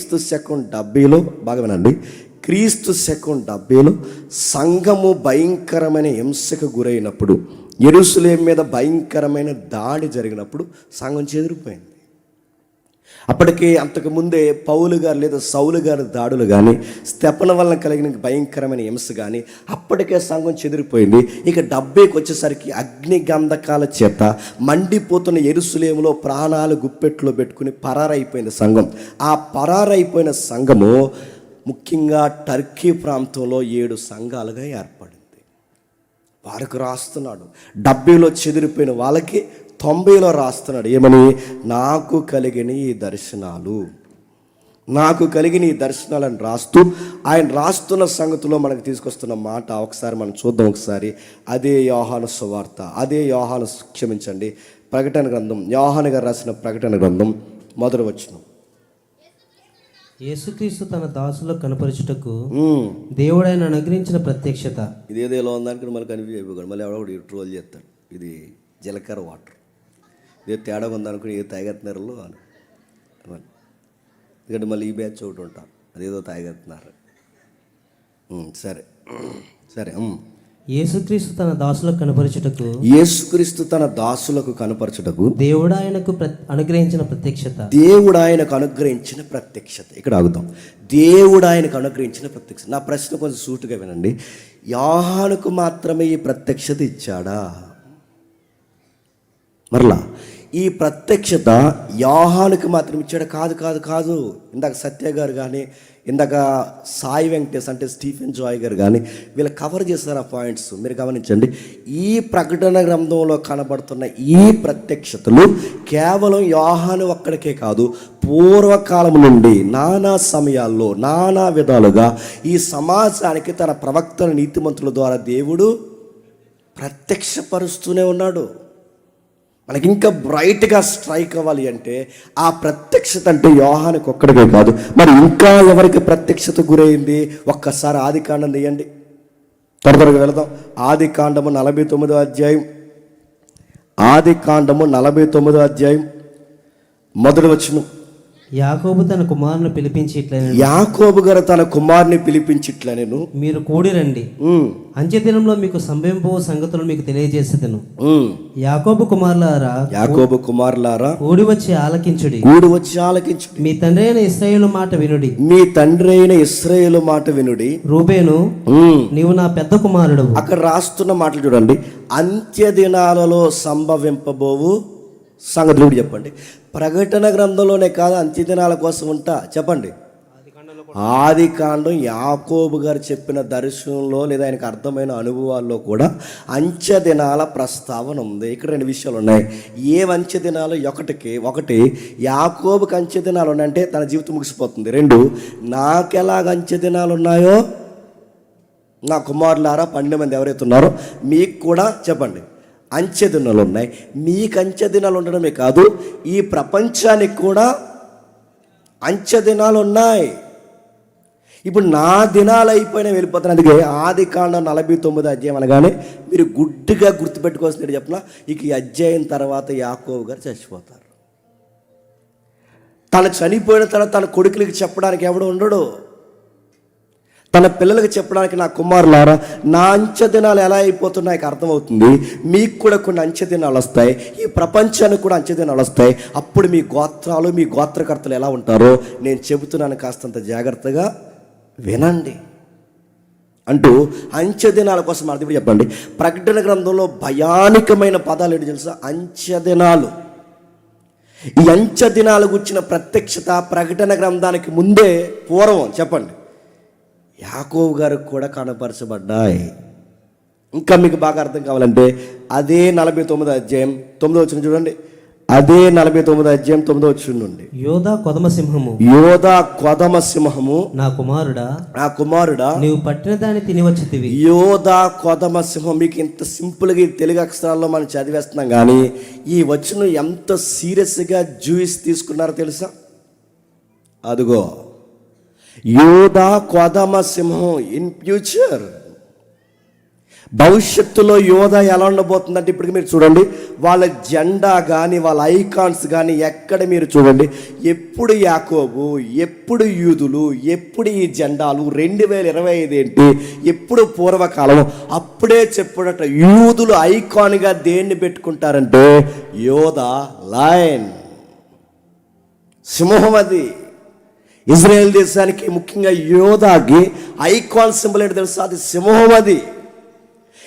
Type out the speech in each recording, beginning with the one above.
క్రీస్తు శకం 70లో బాగా వినండి, క్రీస్తు శకం 70లో సంఘము భయంకరమైన హింసకు గురైనప్పుడు, యెరూషలేము మీద భయంకరమైన దాడి జరిగినప్పుడు సంఘం చెదిరిపోయింది. అప్పటికే అంతకుముందే పౌలు గారు లేదా సౌలు గారి దాడులు కానీ, స్తెఫను వలన కలిగిన భయంకరమైన హింస కానీ అప్పటికే సంఘం చెదిరిపోయింది. ఇక 70కి వచ్చేసరికి అగ్ని గంధకాల చేత మండిపోతున్న యెరూషలేములో ప్రాణాలు గుప్పెట్లో పెట్టుకుని పరారైపోయింది సంఘం. ఆ పరారైపోయిన సంఘము ముఖ్యంగా టర్కీ ప్రాంతంలో 7 సంఘాలుగా ఏర్పడింది. వారికి రాస్తున్నాడు 70లో చెదిరిపోయిన వాళ్ళకి 90లో రాస్తున్నాడు. ఏమని? నాకు కలిగిన ఈ దర్శనాలను రాస్తూ ఆయన రాస్తున్న సంగతిలో మనకు తీసుకొస్తున్న మాట ఒకసారి మనం చూద్దాం. ఒకసారి అదే యోహాను సువార్త, ప్రకటన గ్రంథం, యోహాను గారు రాసిన ప్రకటన గ్రంథం 1వ వచనం. యేసుక్రీస్తు తన దాసులకు కనపరచుటకు దేవుడు ఆయన అనుగ్రహించిన ప్రత్యక్షత. ఇదేదో ఎలా ఉందనుకుని మళ్ళీ కన్ఫ్యూజ్ అయిపోయాడు. మళ్ళీ ఎవడో ట్రోల్ చేస్తాడు, ఇది జీలకర్ర వాటర్, ఇదే తేడా ఉందనుకుని ఏ తాగెత్తున్నారో అని. ఎందుకంటే మళ్ళీ ఈ బ్యాచ్ ఒకటి ఉంటారు, అదేదో తాగెత్తున్నారు. సరే సరే. యేసుక్రీస్తు తన దాసులకు కనపరచుటకు దేవుడు ఆయనకు అనుగ్రహించిన ప్రత్యక్షత. ఇక్కడ ఆగుతాం. దేవుడు ఆయనకు అనుగ్రహించిన ప్రత్యక్షత. నా ప్రశ్న కొంచెం సూటుగా వినండి. యోహానుకు మాత్రమే ఈ ప్రత్యక్షత ఇచ్చాడా? మరలా ఈ ప్రత్యక్షత యోహానుకి మాత్రం ఇచ్చాడు? కాదు. ఇందాక సత్య గారు కానీ, ఇందాక సాయి వెంకటేష్ అంటే స్టీఫెన్ జాయ్ గారు కానీ వీళ్ళు కవర్ చేస్తారు ఆ పాయింట్స్. మీరు గమనించండి. ఈ ప్రకటన గ్రంథంలో కనబడుతున్న ఈ ప్రత్యక్షతలు కేవలం యోహాను ఒక్కడికే కాదు, పూర్వకాలం నుండి నానా సమయాల్లో నానా విధాలుగా ఈ సమాజానికి తన ప్రవక్తల నీతిమంతుల ద్వారా దేవుడు ప్రత్యక్షపరుస్తూనే ఉన్నాడు. మనకి ఇంకా బ్రైట్గా స్ట్రైక్ అవ్వాలి అంటే ఆ ప్రత్యక్షత అంటే యోహానుకి ఒక్కడికే కాదు, మరి ఇంకా ఎవరికి ప్రత్యక్షత గురైంది? ఒక్కసారి ఆది కాండం తీయండి, త్వరగా వెళదాం. ఆది కాండము 49వ అధ్యాయం, ఆది కాండము 49వ అధ్యాయం 1వ వచనం. యాకోబు తన కుమారుని పిలిపించి ఇట్లనెను, యాకోబు గారు తన కుమారుని పిలిపించి ఇట్లనెను, మీరు కూడి రండి, అంత్య దినంలో మీకు సంభవింపో సంగతులు మీకు తెలియజేసేదను. యాకోబు కుమారులారా కూడి వచ్చి ఆలకించుడి. మీ తండ్రి అయిన ఇశ్రాయేలు మాట వినుడి. రూబేను, నీవు నా పెద్ద కుమారుడు. అక్కడ రాస్తున్న మాటలు చూడండి. అంత్య దినాలలో సంభవింపబోవు సంగతులు చెప్పండి. ప్రకటన గ్రంథంలోనే కాదు, అంత్య దినాల కోసం ఉంటా చెప్పండి. ఆది కాండం యాకోబు గారు చెప్పిన దర్శనంలో లేదా ఆయనకు అర్థమైన అనుభవాల్లో కూడా అంత్య దినాల ప్రస్తావన ఉంది. ఇక్కడ 2 విషయాలు ఉన్నాయి. ఏ అంత్య దినాలు? ఒకటి యాకోబుకి అంత్య దినాలు ఉన్నాయంటే తన జీవితం ముగిసిపోతుంది. 2 నాకెలాగ అంత్య దినాలు ఉన్నాయో నా కుమారులారా 12 మంది ఎవరైతే ఉన్నారో మీకు కూడా చెప్పండి అంత్య దినాలు ఉన్నాయి. మీకు అంత్య దినాలు ఉండడమే కాదు, ఈ ప్రపంచానికి కూడా అంత్య దినాలు ఉన్నాయి. ఇప్పుడు నా దినాలు అయిపోయినా వెళ్ళిపోతాను. అందుకే ఆది కాండం 49వ అధ్యాయం అనగానే మీరు గుడ్డిగా గుర్తుపెట్టుకోవాల్సింది చెప్పిన, ఇక ఈ అధ్యాయం తర్వాత యాకోబు గారు చచ్చిపోతారు. తను చనిపోయిన తర్వాత తన కొడుకులకి చెప్పడానికి ఎవడు ఉండడు. తన పిల్లలకి చెప్పడానికి నా కుమారులారా నా అంత్య దినాలు ఎలా అయిపోతున్నాయో అర్థమవుతుంది. మీకు కూడా కొన్ని అంత్య దినాలు వస్తాయి, ఈ ప్రపంచానికి కూడా అంత్య దినాలు వస్తాయి. అప్పుడు మీ గోత్రాలు మీ గోత్రకర్తలు ఎలా ఉంటారో నేను చెబుతున్నాను, కాస్తంత జాగ్రత్తగా వినండి అంటూ అంత్య దినాల కోసం అర్థం చెప్పండి. ప్రకటన గ్రంథంలో భయానకమైన పదాలు ఏంటి తెలుసా? అంత్య దినాలు. ఈ అంత్య దినాలు గురించిన ప్రత్యక్షత ప్రకటన గ్రంథానికి ముందే పూర్వం చెప్పండి యాకోబు గారికి కూడా కనపరచబడ్డాయి. ఇంకా మీకు బాగా అర్థం కావాలంటే అదే 49వ అధ్యాయం 9వ వచనం చూడండి. అదే 49వ అధ్యాయం 9వ వచనం నుండి. యోధా కొదమ సింహము నా కుమారుడా నీవు పట్టిన దాన్ని తిని వచ్చితివి. యోధా కొదమ సింహం. మీకు ఇంత సింపుల్గా ఈ తెలుగు అక్షరాల్లో మనం చదివేస్తున్నాం, కానీ ఈ వచనం ఎంత సీరియస్గా జూయిస్ తీసుకున్నారో తెలుసా? అదిగో యోధా కొదమ సింహం. ఇన్ ఫ్యూచర్ భవిష్యత్తులో యోధా ఎలా ఉండబోతుందంటే ఇప్పటికి మీరు చూడండి, వాళ్ళ జెండా కానీ వాళ్ళ ఐకాన్స్ కానీ ఎక్కడ మీరు చూడండి, ఎప్పుడు యాకోబు, ఎప్పుడు యూదులు, ఎప్పుడు ఈ జెండాలు, 2025 ఏంటి, ఎప్పుడు పూర్వకాలం, అప్పుడే చెప్పుడట యూదులు ఐకాన్గా దేన్ని పెట్టుకుంటారంటే యోధా లయన్, సింహం. అది ఇజ్రాయెల్ దేశానికి ముఖ్యంగా యోధాకి ఐకాన్ సింబల్ ఏంటి తెలుసా? అది సింహం. అది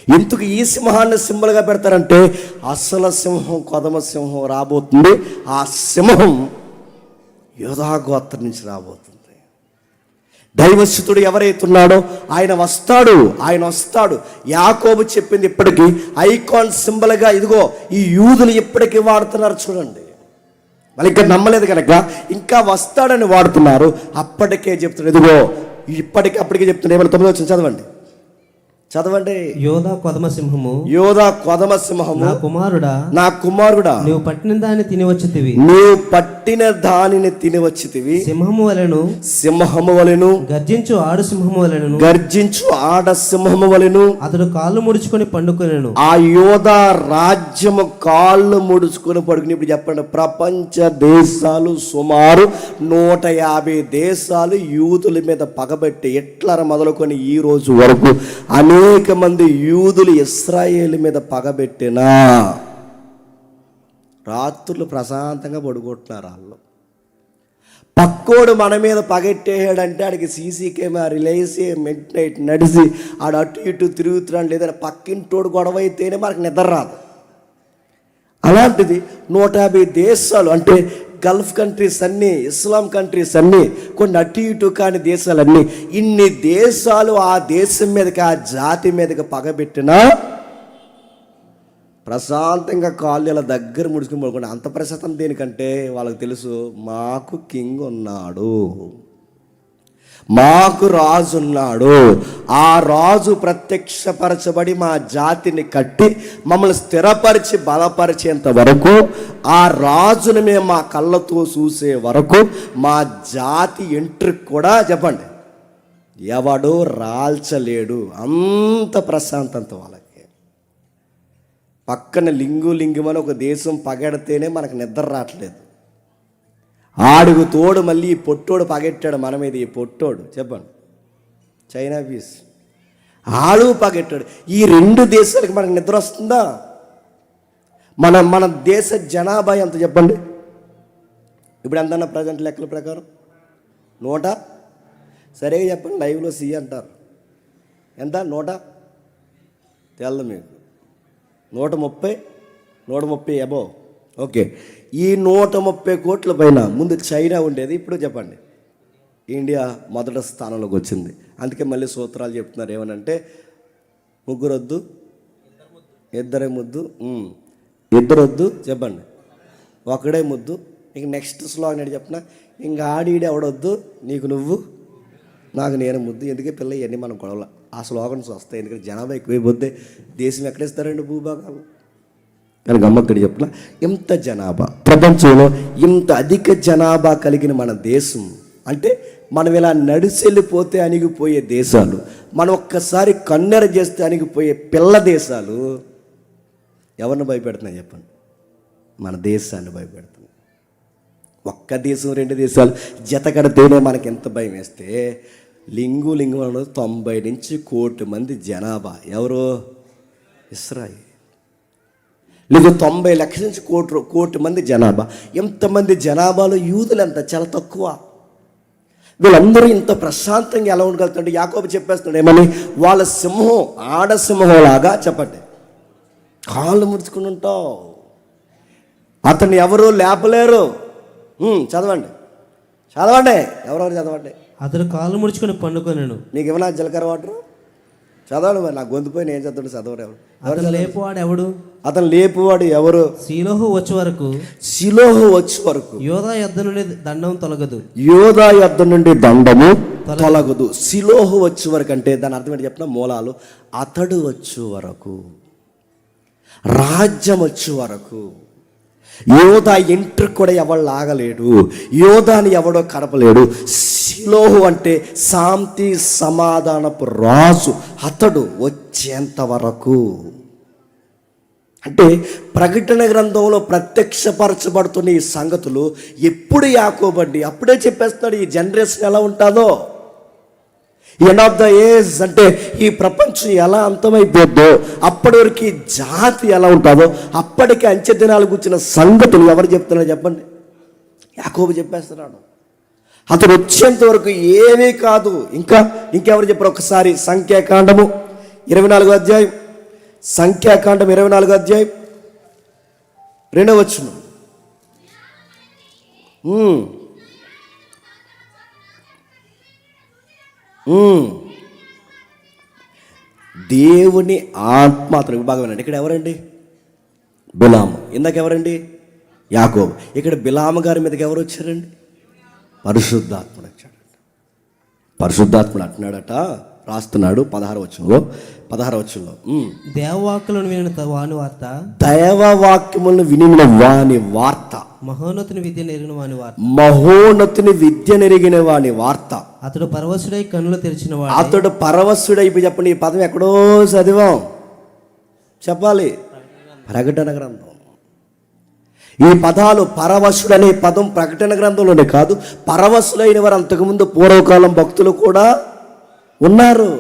ఎందుకు ఈ సింహాన్ని సింబల్గా పెడతారంటే అసలు సింహం, కొదమ సింహం రాబోతుంది. ఆ సింహం యోధా గోత్రం నుంచి రాబోతుంది. దైవస్థుడు ఎవరైతున్నాడో ఆయన వస్తాడు. యాకోబు చెప్పింది ఇప్పటికీ ఐకాన్ సింబల్గా ఇదిగో ఈ యూదులు ఇప్పటికీ వాడుతున్నారు. చూడండి, మళ్ళీ ఇక్కడ నమ్మలేదు కనుక ఇంకా వస్తాడని వాడుతున్నారు. అప్పటికే చెప్తున్నాడు, ఇదిగో అప్పటికే చెప్తున్నాడు. ఏమైనా 9వ వచనం చదవండి. యోధా కొదమ సింహము, నా కుమారుడా, నీవు పట్టిన దాన్ని తిని వచ్చితివి. సింహము వలెను గర్జించు ఆడ సింహము వలెను అతడు కాళ్ళు ముడుచుకొని పండుకొనెను. ఆ యోధా రాజ్యము కాళ్ళు ముడుచుకొని పడుకుని. ఇప్పుడు చెప్పండి, ప్రపంచ దేశాలు సుమారు 150 దేశాలు యూదుల మీద పగబెట్టి హిట్లర్ మొదలుకొని ఈ రోజు వరకు అనేక మంది యూదులు ఇశ్రాయేలు మీద పగబెట్టినా రాత్రులు ప్రశాంతంగా పడుకుంటున్నారు. వాళ్ళు పక్కోడు మన మీద పగెట్టేయాడంటే ఆడికి సీసీ కెమెరా లేసి మిడ్ నైట్ నడిచి ఆడు అటు ఇటు తిరుగుతున్నాడు, లేదంటే పక్కింటోడు గొడవ అయితేనే మనకు నిద్ర రాదు. అలాంటిది 150 దేశాలు అంటే గల్ఫ్ కంట్రీస్ అన్నీ, ఇస్లాం కంట్రీస్ అన్నీ, కొన్ని అటు ఇటు కాని దేశాలన్నీ, ఇన్ని దేశాలు ఆ దేశం మీదకి, ఆ జాతి మీదకి పగబెట్టినా ప్రశాంతంగా కాళ్ళు ఇలా దగ్గర ముడుచుకుని పడుకోండి. అంత ప్రశాంతం దేనికంటే వాళ్ళకి తెలుసు, మాకు కింగ్ ఉన్నాడు, మాకు రాజు ఉన్నాడు. ఆ రాజు ప్రత్యక్షపరచబడి మా జాతిని కట్టి మమ్మల్ని స్థిరపరిచి బలపరిచేంత వరకు, ఆ రాజుని మేము మా కళ్ళతో చూసే వరకు మా జాతి ఎంట్రీకి కూడా చెప్పండి ఎవడో రాల్చలేడు. అంత ప్రశాంతత వాళ్ళకి. పక్కన లింగుమని ఒక దేశం పగడితేనే మనకు నిద్ర రావట్లేదు. ఆడుగు తోడు మళ్ళీ ఈ పొట్టోడు పగెట్టాడు మన మీద. ఈ పొట్టోడు చెప్పండి, చైనా పీస్, ఆడు పగెట్టాడు. ఈ 2 దేశాలకి మనకు నిద్ర వస్తుందా? మన దేశ జనాభా ఎంత చెప్పండి? ఇప్పుడు ఎంత ప్రజెంట్ లెక్కల ప్రకారం 100, సరిగా చెప్పండి, లైవ్లో సి అంటారు. ఎంత? 100 తెలదు మీకు, 130 అబో. ఓకే, ఈ 130 కోట్ల పైన ముందు చైనా ఉండేది, ఇప్పుడు చెప్పండి ఇండియా మొదటి స్థానంలోకి వచ్చింది. అందుకే మళ్ళీ సూత్రాలు చెప్తున్నారు ఏమనంటే, 3 వద్దు, 2 ముద్దు, 2 వద్దు చెప్పండి, 1 ముద్దు. ఇంక నెక్స్ట్ స్లోగన్ ఏంటి చెప్పిన, ఇంకా ఆడీడి ఎవడొద్దు, నీకు నువ్వు నాకు నేను ముద్దు. ఎందుకే పిల్ల ఇవన్నీ మనం గొడవలు, ఆ స్లోగన్స్ వస్తాయి. ఎందుకంటే జనాభా ఎక్కువైపోతే దేశం ఎక్కడేస్తారండి భూభాగాలు. కానీ గమ్మక్కడి చెప్పిన, ఇంత జనాభా ప్రపంచంలో ఇంత అధిక జనాభా కలిగిన మన దేశం అంటే, మనం ఇలా నడిచెళ్ళిపోతే అణిగిపోయే దేశాలు, మనం ఒక్కసారి కన్నెర చేస్తే అణిగిపోయే పిల్ల దేశాలు ఎవరిని భయపెడుతున్నాయి చెప్పండి? మన దేశాన్ని భయపెడుతున్నాయి. ఒక్క దేశం 2 దేశాలు జత కడితేనే మనకి ఎంత భయం వేస్తే, లింగు 90 నుంచి 1 కోటి మంది జనాభా ఎవరు? ఇశ్రాయేల్. లేదు 90 లక్షల నుంచి 1 కోటి మంది జనాభా. ఎంతమంది జనాభాలో యూదులు ఎంత? చాలా తక్కువ. వీళ్ళందరూ ఇంత ప్రశాంతంగా ఎలా ఉండగలుగుతుంటే యాకోబు చెప్పేస్తున్నాడు ఏమని, వాళ్ళ సింహం ఆడసింహం లాగా చెప్పండి కాళ్ళు ముడుచుకుని ఉంటావు, అతన్ని ఎవరు లేపలేరు. చదవండి ఎవరెవరు చదవండి. అతడు కాళ్ళు ముడుచుకొని పండుకొనెను. నీకు ఏమన్నా జీలకర్ర వాటరు చదవండి. మరి నా గొంతుపోయి నేను చదువుతాడు చదవరు. అతను లేపువాడు ఎవరు? శిలోహు వచ్చే వరకు యోధా యొద్ద నుండి దండము తొలగదు. శిలోహు వచ్చే వరకు అంటే దాని అర్థం ఏంటి చెప్పిన మూలాలు, అతడు వచ్చే వరకు, రాజ్యం వచ్చే వరకు, యోధా ఎంట్రీ కూడా ఎవడు లాగలేడు, యోధాని ఎవడో కడపలేడు. షిలోహు అంటే శాంతి సమాధానపు రాజు, అతడు వచ్చేంత వరకు. అంటే ప్రకటన గ్రంథంలో ప్రత్యక్షపరచబడుతున్న ఈ సంగతులు ఎప్పుడు యాకోబండి అప్పుడే చెప్పేస్తున్నాడు ఈ జనరేషన్ ఎలా ఉంటుందో, ఎండ్ ఆఫ్ ద ఏజ్ అంటే ఈ ప్రపంచం ఎలా అంతమైపోద్దో, అప్పటి వరకు ఈ జాతి ఎలా ఉంటుందో, అప్పటికి అంచె దినాలు కూర్చున్న సంగతులు ఎవరు చెప్తున్నారు చెప్పండి? యాకోబు చెప్పేస్తున్నాడు. అతడు వచ్చేంత వరకు ఏమీ కాదు. ఇంకెవరు చెప్పారు? ఒకసారి సంఖ్యాకాండము 24వ అధ్యాయం, సంఖ్యాకాండం 24వ అధ్యాయం 2వ వచనం. దేవుని ఆత్మ అతను విభాగం. ఇక్కడ ఎవరండి? బిలాము. ఇందాక ఎవరండి? యాకోబు. ఇక్కడ బిలాము గారి మీదకి ఎవరు వచ్చారండి? పరిశుద్ధాత్ముడు వచ్చాడంట. పరిశుద్ధాత్ముడు అంటున్నాడట, రాస్తున్నాడు 16వ వచనంలో దేవవాక్యములను వినిన వాని వార్త, దైవవాక్యములను వినిన వాని వార్త, మహోన్నతుని విద్య నెరిగిన వాని వార్త, మహోన్నతుని విద్య నెరిగిన వాని వార్త. అతడు పరవశుడై కన్నులు తెరిచిన వాడు. అతడు పరవశుడై. ఇప్పుడు చెప్పండి, ఈ పదం ఎక్కడో చదివాం, చెప్పాలి. ప్రకటన గ్రంథం. ఈ పదాలు పరవశుడు అనే పదం ప్రకటన గ్రంథంలోనే కాదు, పరవశులైన వారు అంతకుముందు పూర్వకాలం భక్తులు కూడా ఉన్నారు.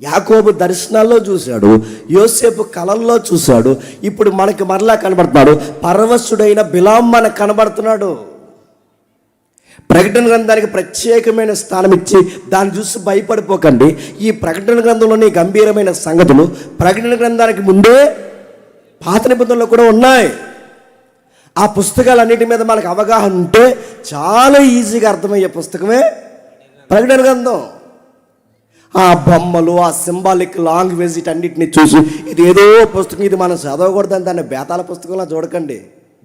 యాకోబు దర్శనాల్లో చూశాడు, యోసేపు కలల్లో చూశాడు, ఇప్పుడు మనకి మరలా కనబడుతున్నాడు. పరవశుడైన బిలాము మనకు కనబడుతున్నాడు. ప్రకటన గ్రంథానికి ప్రత్యేకమైన స్థానం ఇచ్చి దాన్ని చూసి భయపడిపోకండి. ఈ ప్రకటన గ్రంథంలోని గంభీరమైన సంగతులు ప్రకటన గ్రంథానికి ముందే పాత నిబంధనలు కూడా ఉన్నాయి. ఆ పుస్తకాలన్నిటి మీద మనకు అవగాహన ఉంటే చాలా ఈజీగా అర్థమయ్యే పుస్తకమే ప్రకటన గ్రంథం. ఆ బొమ్మలు, ఆ సింబాలిక్ లాంగ్వేజ్ వీటన్నిటిని చూసి ఇది ఏదో పుస్తకం, ఇది మనం చదవకూడదని దాన్ని బేతాల పుస్తకంలో చూడకండి.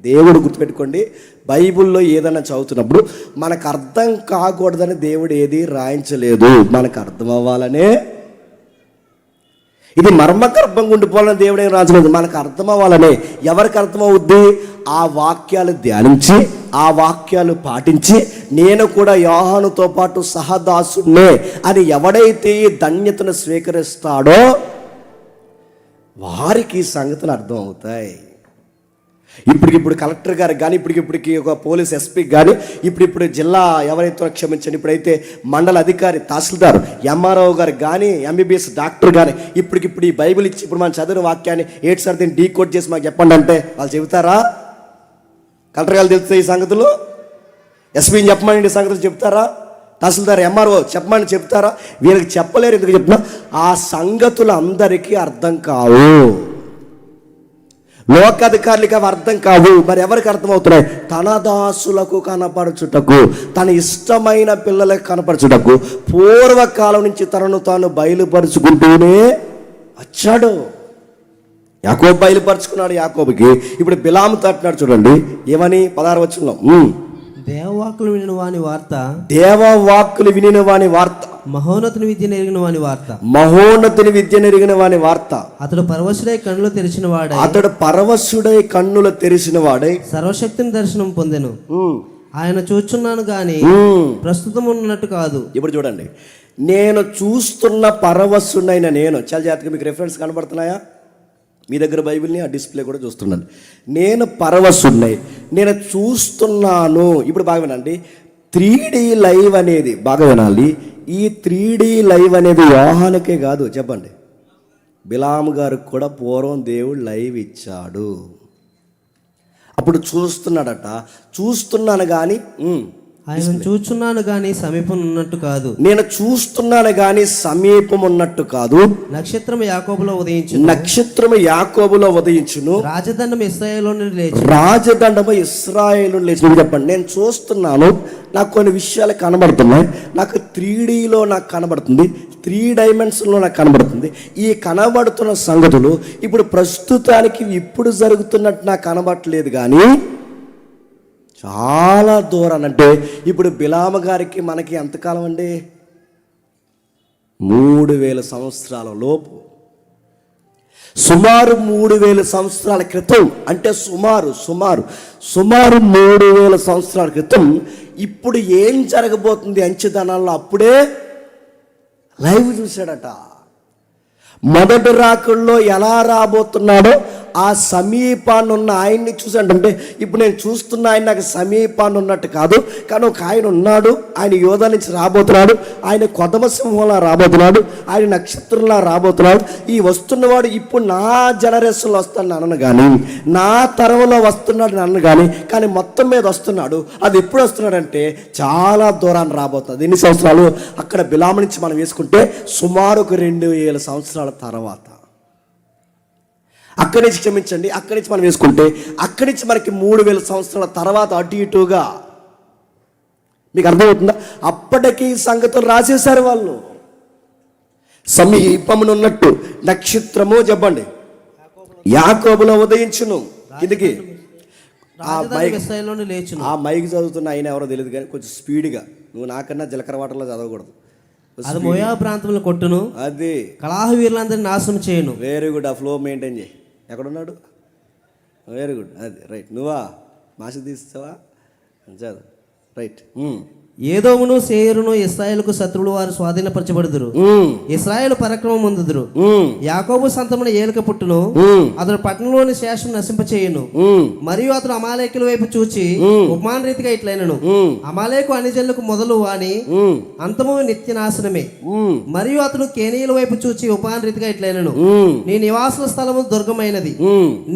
దేవుడు గుర్తుపెట్టుకోండి, బైబిల్లో ఏదైనా చదువుతున్నప్పుడు మనకు అర్థం కాకూడదని దేవుడు ఏది రాయించలేదు, మనకు అర్థం అవ్వాలనే. ఇది మర్మగర్భంగా ఉండిపోవాలని దేవుడు ఏం రాజలేదు, మనకు అర్థం అవ్వాలనే. ఎవరికి అర్థమవుద్ది? ఆ వాక్యాలు ధ్యానించి, ఆ వాక్యాలు పాటించి, నేను కూడా యోహానుతో పాటు సహదాసునే అని ఎవడైతే ఈ ధన్యతను స్వీకరిస్తాడో వారికి ఈ సంగతులు అర్థం అవుతాయి. ఇప్పటికిప్పుడు కలెక్టర్ గారికి కానీ, ఇప్పటికి ఒక పోలీస్ ఎస్పీకి కానీ, ఇప్పుడు జిల్లా ఎవరైతే క్షమించండి, ఇప్పుడైతే మండల అధికారి, తహసీల్దార్, ఎంఆర్ఓ గారికి కానీ, ఎంబీబీఎస్ డాక్టర్ కానీ, ఇప్పటికిప్పుడు ఈ బైబిల్ ఇచ్చి ఇప్పుడు మనం చదివిన వాక్యాన్ని 8 సార్లు దీన్ని డీకోడ్ చేసి మాకు చెప్పండి అంటే వాళ్ళు చెబుతారా? కలెక్టర్ గారు తెలుస్తాయి ఈ సంగతులు? ఎస్పీని చెప్పమని ఈ సంగతులు చెప్తారా? తహసీల్దార్, ఎంఆర్ఓ చెప్పమని చెప్తారా? వీళ్ళకి చెప్పలేరు. ఎందుకు చెప్తున్నా? ఆ సంగతులు అందరికీ అర్థం కావు. లోకాధికారులకి అవి అర్థం కావు. మరి ఎవరికి అర్థమవుతున్నాయి? తన దాసులకు కనపరచుటకు, తన ఇష్టమైన పిల్లలకు కనపరచుటకు పూర్వకాలం నుంచి తనను తాను బయలుపరుచుకుంటూనే వచ్చాడు. యాకోబు బయలుపరుచుకున్నాడు. యాకోబుకి ఇప్పుడు బిలాముతో అంటున్నాడు చూడండి, ఏమని? 16వ వచనంలో దేవవాక్కులు వినిన వాని వార్త, దేవవాక్కులు వినిన వాని వార్త, మహోన్నతుని విద్య నెరిగిన వాని వార్త, మహోన్నతుని విద్య నెరిగిన వాని వార్త. అతడు పరవశుడై కన్నులు తెరిచిన వాడై, అతడు పరవశుడై కన్నులు తెరిచిన వాడై సర్వశక్తిని దర్శనం పొందెను. ఆయన చూచున్నాను గాని ప్రస్తుతం ఉన్నట్టు కాదు. ఇప్పుడు చూడండి, నేను చూస్తున్న పరవశుడైన నేను. చాలా జాగ్రత్తగా మీకు రెఫరెన్స్ కనబడుతున్నాయా? మీ దగ్గర బైబిల్ని ఆ డిస్ప్లే కూడా చూస్తున్నాను. నేను పరవశున్నై, నేను చూస్తున్నాను. ఇప్పుడు బాగా వినండి, 3D లైవ్ అనేది బాగా వినాలి. ఈ 3D లైవ్ అనేది యోహానుకే కాదు, చెప్పండి, బిలాము గారికి కూడా పూర్వం దేవుడు లైవ్ ఇచ్చాడు. అప్పుడు చూస్తున్నాడట. చూస్తున్నాను కానీ ఆయన చూచున్నాను గాని సమీపం ఉన్నట్టు కాదు. నేను చూస్తున్నాను గాని సమీపం ఉన్నట్టు కాదు. నక్షత్రము యాకోబులో ఉదయించును, నక్షత్రము యాకోబులో ఉదయించును, రాజదండం ఇశ్రాయేలు నుండి లేచి, రాజదండము ఇశ్రాయేలు నుండి లేచి. చెప్పండి, నేను చూస్తున్నాను, నాకు కొన్ని విషయాలు కనబడుతున్నాయి. నాకు 3Dలో నాకు కనబడుతుంది, 3 డైమెన్షన్లో నాకు కనబడుతుంది. ఈ కనబడుతున్న సంగతులు ఇప్పుడు ప్రస్తుతానికి ఇప్పుడు జరుగుతున్నట్టు నాకు కనబడట్లేదు, కానీ చాలా దూరం. అంటే ఇప్పుడు బిలాము గారికి మనకి ఎంతకాలం అండి? 3000 సంవత్సరాల లోపు. సుమారు 3000 సంవత్సరాల క్రితం, అంటే సుమారు 3000 సంవత్సరాల క్రితం ఇప్పుడు ఏం జరగబోతుంది అంచెదనాల్లో అప్పుడే లైవ్ చూశాడట. మొదటి రాకల్లో ఎలా రాబోతున్నాడో ఆ సమీపాన్ని ఉన్న ఆయన్ని చూసాడంటే, ఇప్పుడు నేను చూస్తున్న ఆయన నాకు సమీపాన్ని ఉన్నట్టు కాదు, కానీ ఒక ఆయన ఉన్నాడు, ఆయన యోధ నుంచి రాబోతున్నాడు, ఆయన కొదమ సింహంలా రాబోతున్నాడు, ఆయన నక్షత్రంలా రాబోతున్నాడు. ఈ వస్తున్నవాడు ఇప్పుడు నా జనరేషన్లో వస్తాడు అన్నను కానీ, నా తరంలో వస్తున్నాడు అన్నను కానీ మొత్తం మీద వస్తున్నాడు. అది ఎప్పుడు వస్తున్నాడంటే చాలా దూరాన్ని రాబోతుంది. ఎన్ని సంవత్సరాలు? అక్కడ బిలాము నుంచి మనం వేసుకుంటే సుమారు ఒక 2000 సంవత్సరాల తర్వాత, అక్కడి నుంచి క్షమించండి, అక్కడి నుంచి మనం వేసుకుంటే అక్కడి నుంచి మనకి 3000 సంవత్సరాల తర్వాత అటు ఇటుగా. మీకు అర్థమవుతుందా? అప్పటికి సంగతులు రాసేశారు వాళ్ళు. సమీపమునున్నట్టు నక్షత్రము చెప్పండి యాకోబులో ఉదయించును. కిందికి ఆ మైక్ చదువుతున్న ఆయన ఎవరో తెలియదు కానీ కొంచెం స్పీడ్గా, నువ్వు నాకన్నా జీలకర్ర వాటర్లో చదవకూడదు. అది మోయాబు ప్రాంతంలో కొట్టును, అది కలహ వీరులందరినీ నాశనం చేయను. Very good. ఆ ఫ్లో మెయింటైన్ చేయి. ఎక్కడున్నాడు? Very good. అది రైట్. నువ్వా మాసి తీస్తావా? చదువు. రైట్. ఏదోమును సేయరును ఇశ్రాయేలుకు శత్రువులు వారు స్వాధీనపరచబడుదురు. ఇశ్రాయేలు పరాక్రమం పొందుదురు. యాకోబు సంతమున ఏలిక పుట్టును, అతడు పట్టణంలోని శేషం నశింపచేయును. మరియు అతడు అమాలేకుల వైపు చూచి ఉపమాన రీతిగా ఇట్లైనను, అమాలేకు అన్యజనులకు మొదలు వాని అంతము నిత్య నాశనమే. మరియు అతడు కేనీయుల వైపు చూచి ఉపమాన రీతిగా ఇట్లైనను, నీ నివాసుల స్థలము దుర్గమైనది,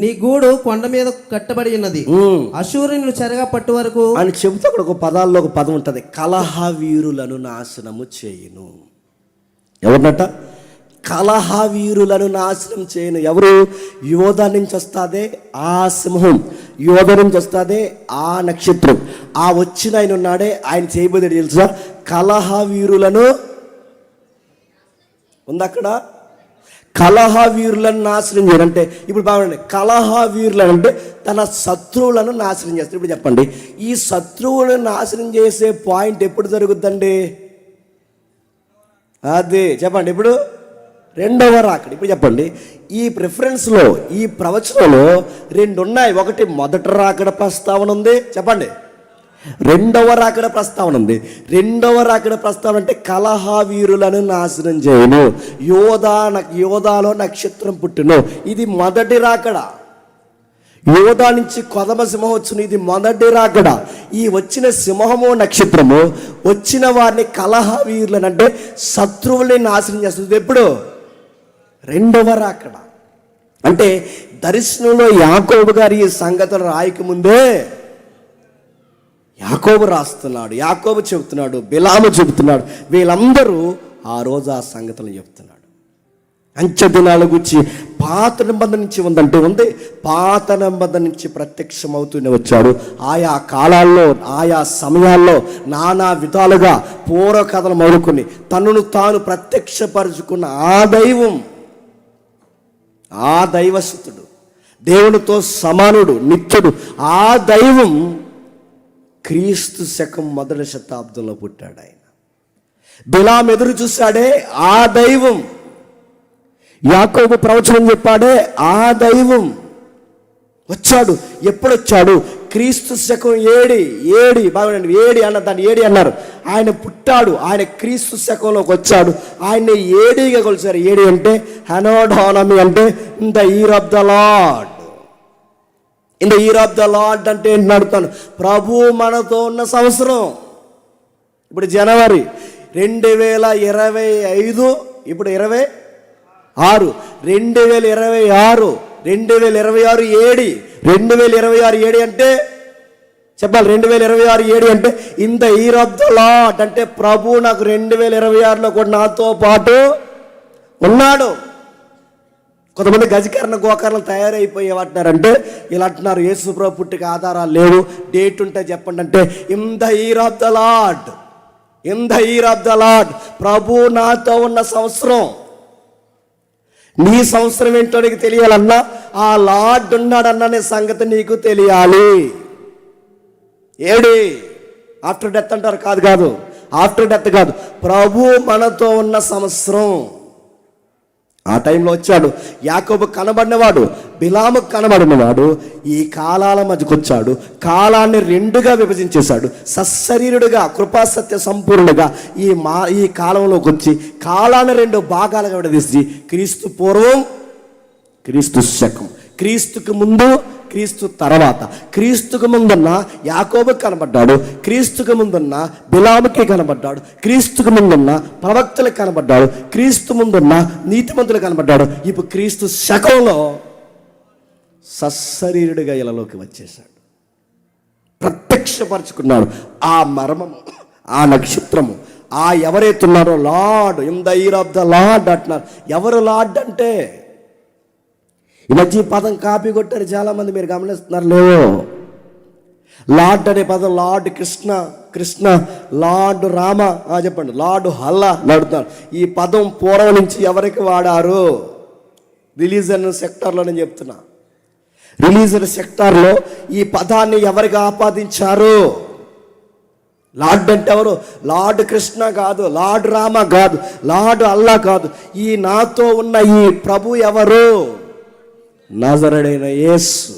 నీ గూడు కొండ మీద కట్టబడి ఉన్నది, అశూరుని చెరగా పట్టు వరకు అని చెబుతూ అక్కడ ఒక పదాల్లో ఒక పదం ఉంటుంది, కలహ వీరులను నాశనము చేయును. ఎవరినట? కలహ వీరులను నాశనం చేయను. ఎవరు? యోధ నుంచి వస్తాదే ఆ సింహం, యోధ నుంచి వస్తాదే ఆ నక్షత్రం, ఆ వచ్చిన ఆయన ఉన్నాడే ఆయన చేయబోయేది తెలుసా? కలహ వీరులను ఉంది అక్కడ. కలహ వీరులను నాశనం చేయడంటే ఇప్పుడు బాగుండండి, కలహ వీరులను అంటే తన శత్రువులను నాశనం చేస్తారు. ఇప్పుడు చెప్పండి, ఈ శత్రువులను నాశనం చేసే పాయింట్ ఎప్పుడు జరుగుద్దండి? అదే చెప్పండి. ఇప్పుడు రెండవ రాకడ. ఇప్పుడు చెప్పండి, ఈ ప్రిఫరెన్స్లో ఈ ప్రవచనంలో 2 ఉన్నాయి. ఒకటి మొదటి రాకడ ప్రస్తావన ఉంది, చెప్పండి. రెండవ రాకడ ప్రస్తావన ఉంది. రెండవ రాకడ ప్రస్తావన అంటే కలహ వీరులను నాశనం చేయను, యోధాలో నక్షత్రం పుట్టును. ఇది మొదటి రాకడ. యోధా నుంచి కొదమ సింహం వచ్చును, ఇది మొదటి రాకడ. ఈ వచ్చిన సింహము నక్షత్రము వచ్చిన వారిని కలహ వీరులను అంటే శత్రువుల్ని నాశనం చేస్తుంది. ఎప్పుడు? రెండవ రాకడ. అంటే దర్శనంలో యాకోబు గారు ఈ సంగతులు రాయక ముందే యాకోబు రాస్తున్నాడు, యాకోబు చెబుతున్నాడు, బిలాము చెబుతున్నాడు. వీళ్ళందరూ ఆ రోజు ఆ సంగతులను చెప్తున్నాడు. అంచె దినాల గురించి పాత నిబంధన నుంచి ఉందంటే ఉంది, పాత నిబంధన నుంచి ప్రత్యక్షమవుతూనే వచ్చాడు. ఆయా కాలాల్లో ఆయా సమయాల్లో నానా విధాలుగా పూర్వకథలు మొదలుకొని తనను తాను ప్రత్యక్షపరుచుకున్న ఆ దైవం, ఆ దైవసుతుడు, దేవునితో సమానుడు, నిత్యుడు, ఆ దైవం క్రీస్తు శకం 1వ శతాబ్దంలో పుట్టాడు. ఆయన బిలాము ఎదురు చూశాడే ఆ దైవం, యాకోబు ప్రవచనం చెప్పాడే ఆ దైవం వచ్చాడు. ఎప్పుడు వచ్చాడు? క్రీస్తు శకం 7 బాగుండండి, 7 అన్న దాన్ని 7 అన్నారు. ఆయన పుట్టాడు, ఆయన క్రీస్తు శకంలోకి వచ్చాడు. ఆయన్ని 7గా కొలిచారు. 7 అంటే హెనోడానమీ అంటే in the year of the lord. In the year of the lord అంటే ఏంటి అడుగుతాను? ప్రభు మనతో ఉన్న సంవత్సరం. ఇప్పుడు జనవరి 2025, ఇప్పుడు 26, 2026, 2026 7, 2026 7 అంటే చెప్పాలి. 2026 7 అంటే in the year of the lord అంటే ప్రభు నాకు 2026లో కూడా నాతో పాటు ఉన్నాడు. కొంతమంది గజకరణ గోకరణలు తయారైపోయేవాటినారంటే ఇలా అంటున్నారు, యేసు ప్రభు పుట్టిక ఆధారాలు లేవు, డేట్ ఉంటే చెప్పండి అంటే in the year of the lord, in the year of the lord ప్రభు నాతో ఉన్న సంవత్సరం. నీ సంవత్సరం ఏంటో నీకు తెలియాలన్నా ఆ లార్డ్ ఉన్నాడన్న సంగతి నీకు తెలియాలి. ఏడి ఆఫ్టర్ డెత్ అంటారు, కాదు ఆఫ్టర్ డెత్ కాదు, ప్రభు మనతో ఉన్న సంవత్సరం. ఆ టైంలో వచ్చాడు. యాకోబు కనబడినవాడు, బిలాముకు కనబడినవాడు. ఈ కాలాల మధ్యకు వచ్చాడు. కాలాన్ని రెండుగా విభజించేశాడు. సశరీరుడుగా, కృపాసత్య సంపూర్ణుడుగా ఈ కాలంలోకి వచ్చి కాలాన్ని రెండు భాగాలుగా విడదీసి క్రీస్తు పూర్వం, క్రీస్తు శకం, క్రీస్తుకు ముందు, క్రీస్తు తర్వాత. క్రీస్తుకు ముందున్న యాకోబుకి కనబడ్డాడు, క్రీస్తుకు ముందున్న బిలాముకి కనబడ్డాడు, క్రీస్తుకు ముందున్న ప్రవక్తలకు కనబడ్డాడు, క్రీస్తు ముందున్న నీతిమంతులకు కనబడ్డాడు. ఇప్పుడు క్రీస్తు శకంలో సశరీరుడిగా ఇలాలోకి వచ్చేసాడు. ప్రత్యక్షపరుచుకున్నాడు ఆ మర్మము, ఆ నక్షత్రము, ఆ ఎవరైతున్నారో lord, in the year of the lord అంటున్నారు. ఎవరు లార్డ్ అంటే? ఈ మధ్య ఈ పదం కాపీ కొట్టారు చాలామంది, మీరు గమనిస్తున్నారు లేవో. లార్డ్ అనే పదం లార్డ్ కృష్ణ, కృష్ణ లార్డ్ రామ, చెప్పండి లార్డ్ హల్లా నడుతున్నారు. ఈ పదం పూర్వం నుంచి ఎవరికి వాడారు? రిలీజన్ సెక్టార్లో నేను చెప్తున్నా. రిలీజన్ సెక్టార్లో ఈ పదాన్ని ఎవరికి ఆపాదించారు? లార్డ్ అంటే ఎవరు? లార్డ్ కృష్ణ కాదు, లార్డ్ రామ కాదు, లార్డ్ అల్లా కాదు. ఈ నాతో ఉన్న ఈ ప్రభు ఎవరు? నజరేయుడైన యేసు.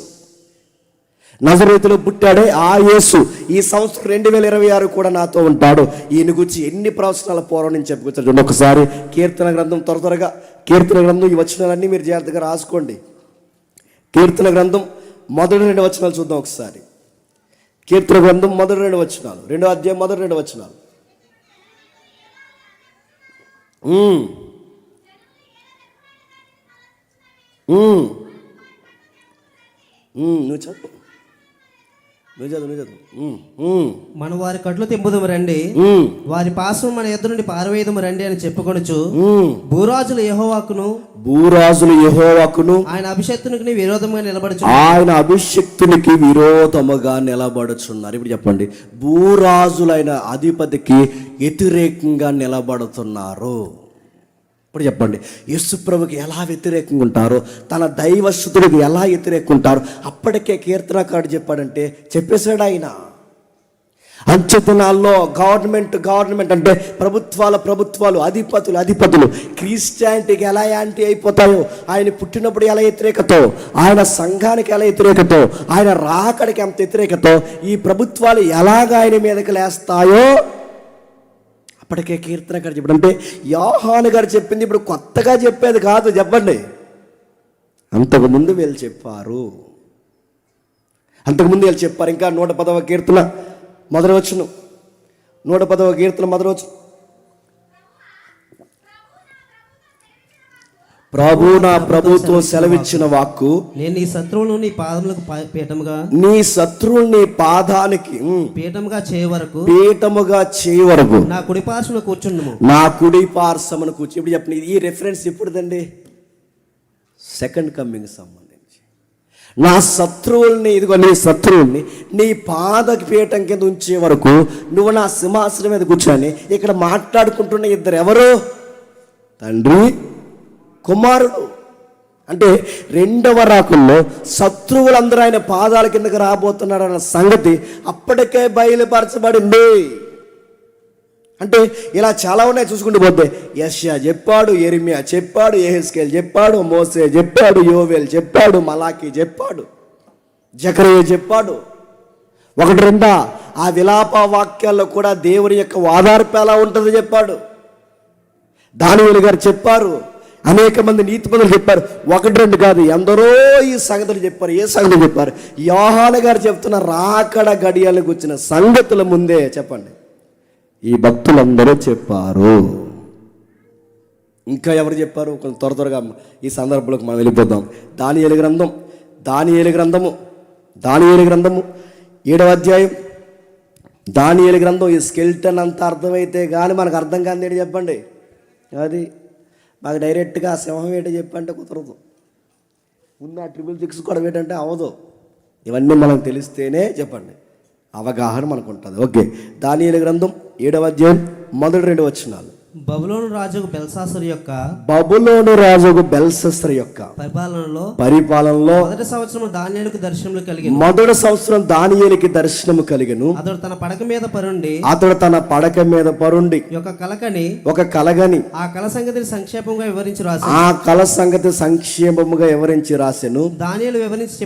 నజరేతులో పుట్టాడే ఆ యేసు ఈ సంవత్సరం 2026 కూడా నాతో ఉంటాడు. ఈయన గురించి ఎన్ని ప్రవచనాల పూర్వం నుంచి చెప్పుకొచ్చాడు. ఒకసారి కీర్తన గ్రంథం, త్వరగా కీర్తన గ్రంథం, ఈ వచనాలన్నీ మీరు జాగ్రత్తగా రాసుకోండి. కీర్తన గ్రంథం మొదటి 2 వచనాలు చూద్దాం ఒకసారి. కీర్తన గ్రంథం మొదటి 2 వచనాలు, 2వ అధ్యాయం మొదటి 2 వచనాలు. నువ్వు చదువు. మన వారి కట్లు తెంపుదము రండి, వారి పాసం మన ఎదురు నుండి పారవేయదము రండి అని చెప్పుకొనుచు భూరాజుల యెహోవాకును ఆయన అభిషక్తునికి విరోధముగా నిలబడుచున్నారు. ఇప్పుడు చెప్పండి, భూరాజులైన అధిపతికి వ్యతిరేకంగా నిలబడుతున్నారు. ఇప్పుడు చెప్పండి, యేసుప్రభుకి ఎలా వ్యతిరేకంగా ఉంటారో, తన దైవశుద్ధుడికి ఎలా వ్యతిరేకంగా ఉంటారో అప్పటికే కీర్తనకారుడు చెప్పాడంటే చెప్పేశాడు ఆయన. అంచెతనాల్లో గవర్నమెంట్ అంటే ప్రభుత్వాలు అధిపతులు క్రిస్టియానిటీకి ఎలా యాంటీ అయిపోతాయో, ఆయన పుట్టినప్పుడు ఎలా వ్యతిరేకతో, ఆయన సంఘానికి ఎలా వ్యతిరేకతో, ఆయన రాకడికి ఎంత వ్యతిరేకతో, ఈ ప్రభుత్వాలు ఎలాగ ఆయన మీదకి లేస్తాయో అప్పటికే కీర్తనకారుడు చెప్పాడు. అంటే యోహాను గారు చెప్పింది ఇప్పుడు కొత్తగా చెప్పేది కాదు. చెప్పండి, అంతకుముందు వీళ్ళు చెప్పారు. ఇంకా 110వ కీర్తన మొదటి వచనం, 110వ కీర్తన మొదటి వచనం. ప్రభు నా ప్రభుతో సెలవిచ్చిన వాక్కు, నేను నీ శత్రువులను నీ పాదములకు పీఠముగా, నీ శత్రువుని పాదానికి పీఠముగా చేయవరకు నా కుడి పార్శ్వమున కూర్చుండుము. ఇప్పుడు చెప్పండి, ఈ రెఫరెన్స్ ఎప్పుడుదండి? సెకండ్ కమింగ్ సంబంధించి. నా శత్రువుల్ని, ఇదిగో నీ శత్రువుల్ని నీ పాదకి పీఠం కింద ఉంచే వరకు నువ్వు నా సింహాసనం మీద కూర్చొని. ఇక్కడ మాట్లాడుకుంటున్న ఇద్దరు ఎవరు? తండ్రి, కుమారుడు. అంటే రెండవ రాకుల్లో శత్రువులందరూ ఆయన పాదాల కిందకి రాబోతున్నారన్న సంగతి అప్పటికే బయలుపరచబడింది. అంటే ఇలా చాలా ఉన్నాయి చూసుకుంటూ పోతే. యెషయా చెప్పాడు, యెరెమీయా చెప్పాడు, యెహెజ్కేలు చెప్పాడు, మోసే చెప్పాడు, యోవేలు చెప్పాడు, మలాకీ చెప్పాడు, జకరియా చెప్పాడు. 1-2 ఆ విలాప వాక్యాల్లో కూడా దేవుని యొక్క ఓదార్పు ఎలా ఉంటుందో చెప్పాడు. దానియేలు గారు చెప్పారు, అనేక మంది నీతిమంతులు చెప్పారు. 1-2 కాదు, ఎందరో ఈ సంగతులు చెప్పారు. ఏ సంగతులు చెప్పారు? యోహాను గారు చెప్తున్న రాకడ గడియలకు వచ్చిన సంగతుల ముందే చెప్పండి ఈ భక్తులందరూ చెప్పారు. ఇంకా ఎవరు చెప్పారు? కొంచెం త్వరగా ఈ సందర్భంలోకి మనం వెళ్ళిపోదాం. దానియేలు గ్రంథము 7వ అధ్యాయం. దానియేలు గ్రంథం ఈ స్కెల్టన్ అంత అర్థమైతే కానీ మనకు అర్థం కాదు ఏంటి చెప్పండి. అది మాకు డైరెక్ట్గా సింహం ఏంటో చెప్పంటే కుదరదు. ఉన్న 666 కూడా ఏంటంటే అవ్వదు. ఇవన్నీ మనకు తెలిస్తేనే చెప్పండి అవగాహన మనకు ఉంటుంది. ఓకే, దానియేలు గ్రంథం 7వ అధ్యాయం మొదటి 2 వచనాలు. బబులోను రాజు బెల్సాసరు యొక్క బబులోను రాజు బెల్షస్సరు యొక్క పరిపాలనలో మొదటి సంవత్సరం దానియేలుకు దర్శనములు కలిగి మొదటి సంవత్సరం దానియేలుకి దర్శనము కలిగెను. అతడు తన పడక మీద పరుండి ఒక కలగని ఆ కల సంగతిని సంక్షేపంగా వివరించి రాసెను. దానియేలు వివరించి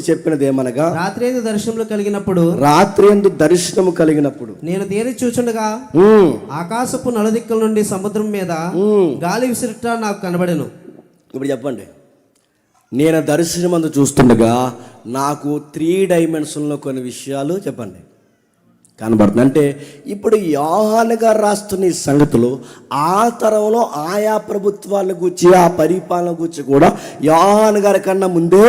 చెప్పినదేమనగా రాత్రి దర్శనము కలిగినప్పుడు నేను తేరి చూచుండగా ఆకాశపు నలుదిక్కుల నుండి సముద్రం మీద గాలి విసిరిట నాకు కనబడెను. ఇప్పుడు చెప్పండి, నేను దర్శనమందు చూస్తుండగా నాకు 3 డైమెన్షన్లో కొన్ని విషయాలు చెప్పండి కనబడుతుంది. అంటే ఇప్పుడు యోహాను గారు రాస్తున్న ఈ సంగతులు ఆ తరంలో ఆయా ప్రభుత్వాల గురించి ఆ పరిపాలన గురించి కూడా యోహాను గారి కన్నా ముందే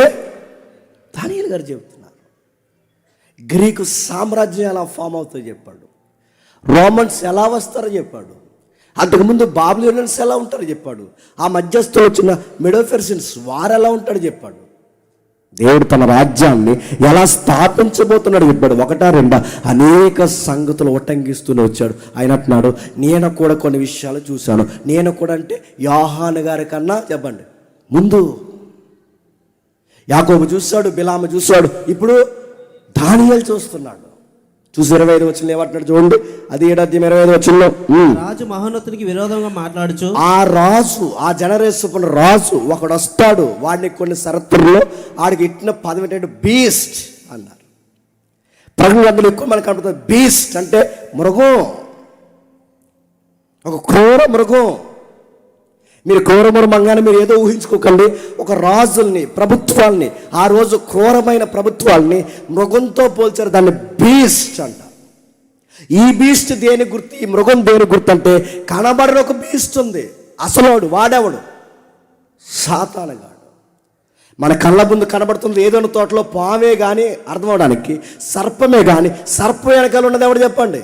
దానియేలు గారు చెబుతున్నారు. గ్రీకు సామ్రాజ్యం ఎలా ఫామ్ అవుతుందో చెప్పాడు, రోమన్స్ ఎలా వస్తారో చెప్పాడు, అంతకుముందు బాబిలోనియన్స్ ఎలా ఉంటారో చెప్పాడు, ఆ మధ్యస్థులు వచ్చిన మెడోఫెర్సిన్స్ వారు ఎలా ఉంటాడో చెప్పాడు, దేవుడు తన రాజ్యాన్ని ఎలా స్థాపించబోతున్నాడు చెప్పాడు. 1, 2 అనేక సంగతులు ఉటంకిస్తూనే వచ్చాడు. ఆయన అంటున్నాడు, నేను కూడా కొన్ని విషయాలు చూశాను. నేను కూడా అంటే యోహాను గారి కన్నా చెప్పండి ముందు యాకోబు చూశాడు, బిలాము చూశాడు, ఇప్పుడు దానియేలు చూస్తున్నాడు. చూసి 25 వచనంలో ఏమంటున్నాడు చూడండి. అది 7వ అధ్యాయం 25వ వచనంలో రాజు మహోన్నతునికి విరోధంగా మాట్లాడుచు ఆ జనరేషన్ రాజు ఒకడు వస్తాడు, వాడిని కొన్ని షరతుల్లో ఆడికి ఇట్టిన పదం ఏంటంటే బీస్ట్ అన్నారు. ప్రకటన గ్రంథంలో ఎక్కువ మనకు కనపడుతుంది. బీస్ట్ అంటే మృగం, ఒక క్రూర మృగం. మీరు క్రూరమృగంగానే మీరు ఏదో ఊహించుకోకండి. ఒక రాజుల్ని, ప్రభుత్వాల్ని, ఆ రోజు క్రూరమైన ప్రభుత్వాల్ని మృగంతో పోల్చారు. దాన్ని బీస్ట్ అంట. ఈ బీస్ట్ దేని గుర్తు, ఈ మృగం దేని గుర్తు అంటే కనబడిన ఒక బీస్ట్ ఉంది. అసలోడు వాడేవాడు సాతానుగాడు. మన కళ్ళ ముందు కనబడుతుంది ఏదైనా తోటలో పామే కానీ అర్థం అవడానికి, సర్పమే కానీ సర్పం వెనకాల ఉన్నది ఎవడు చెప్పండి,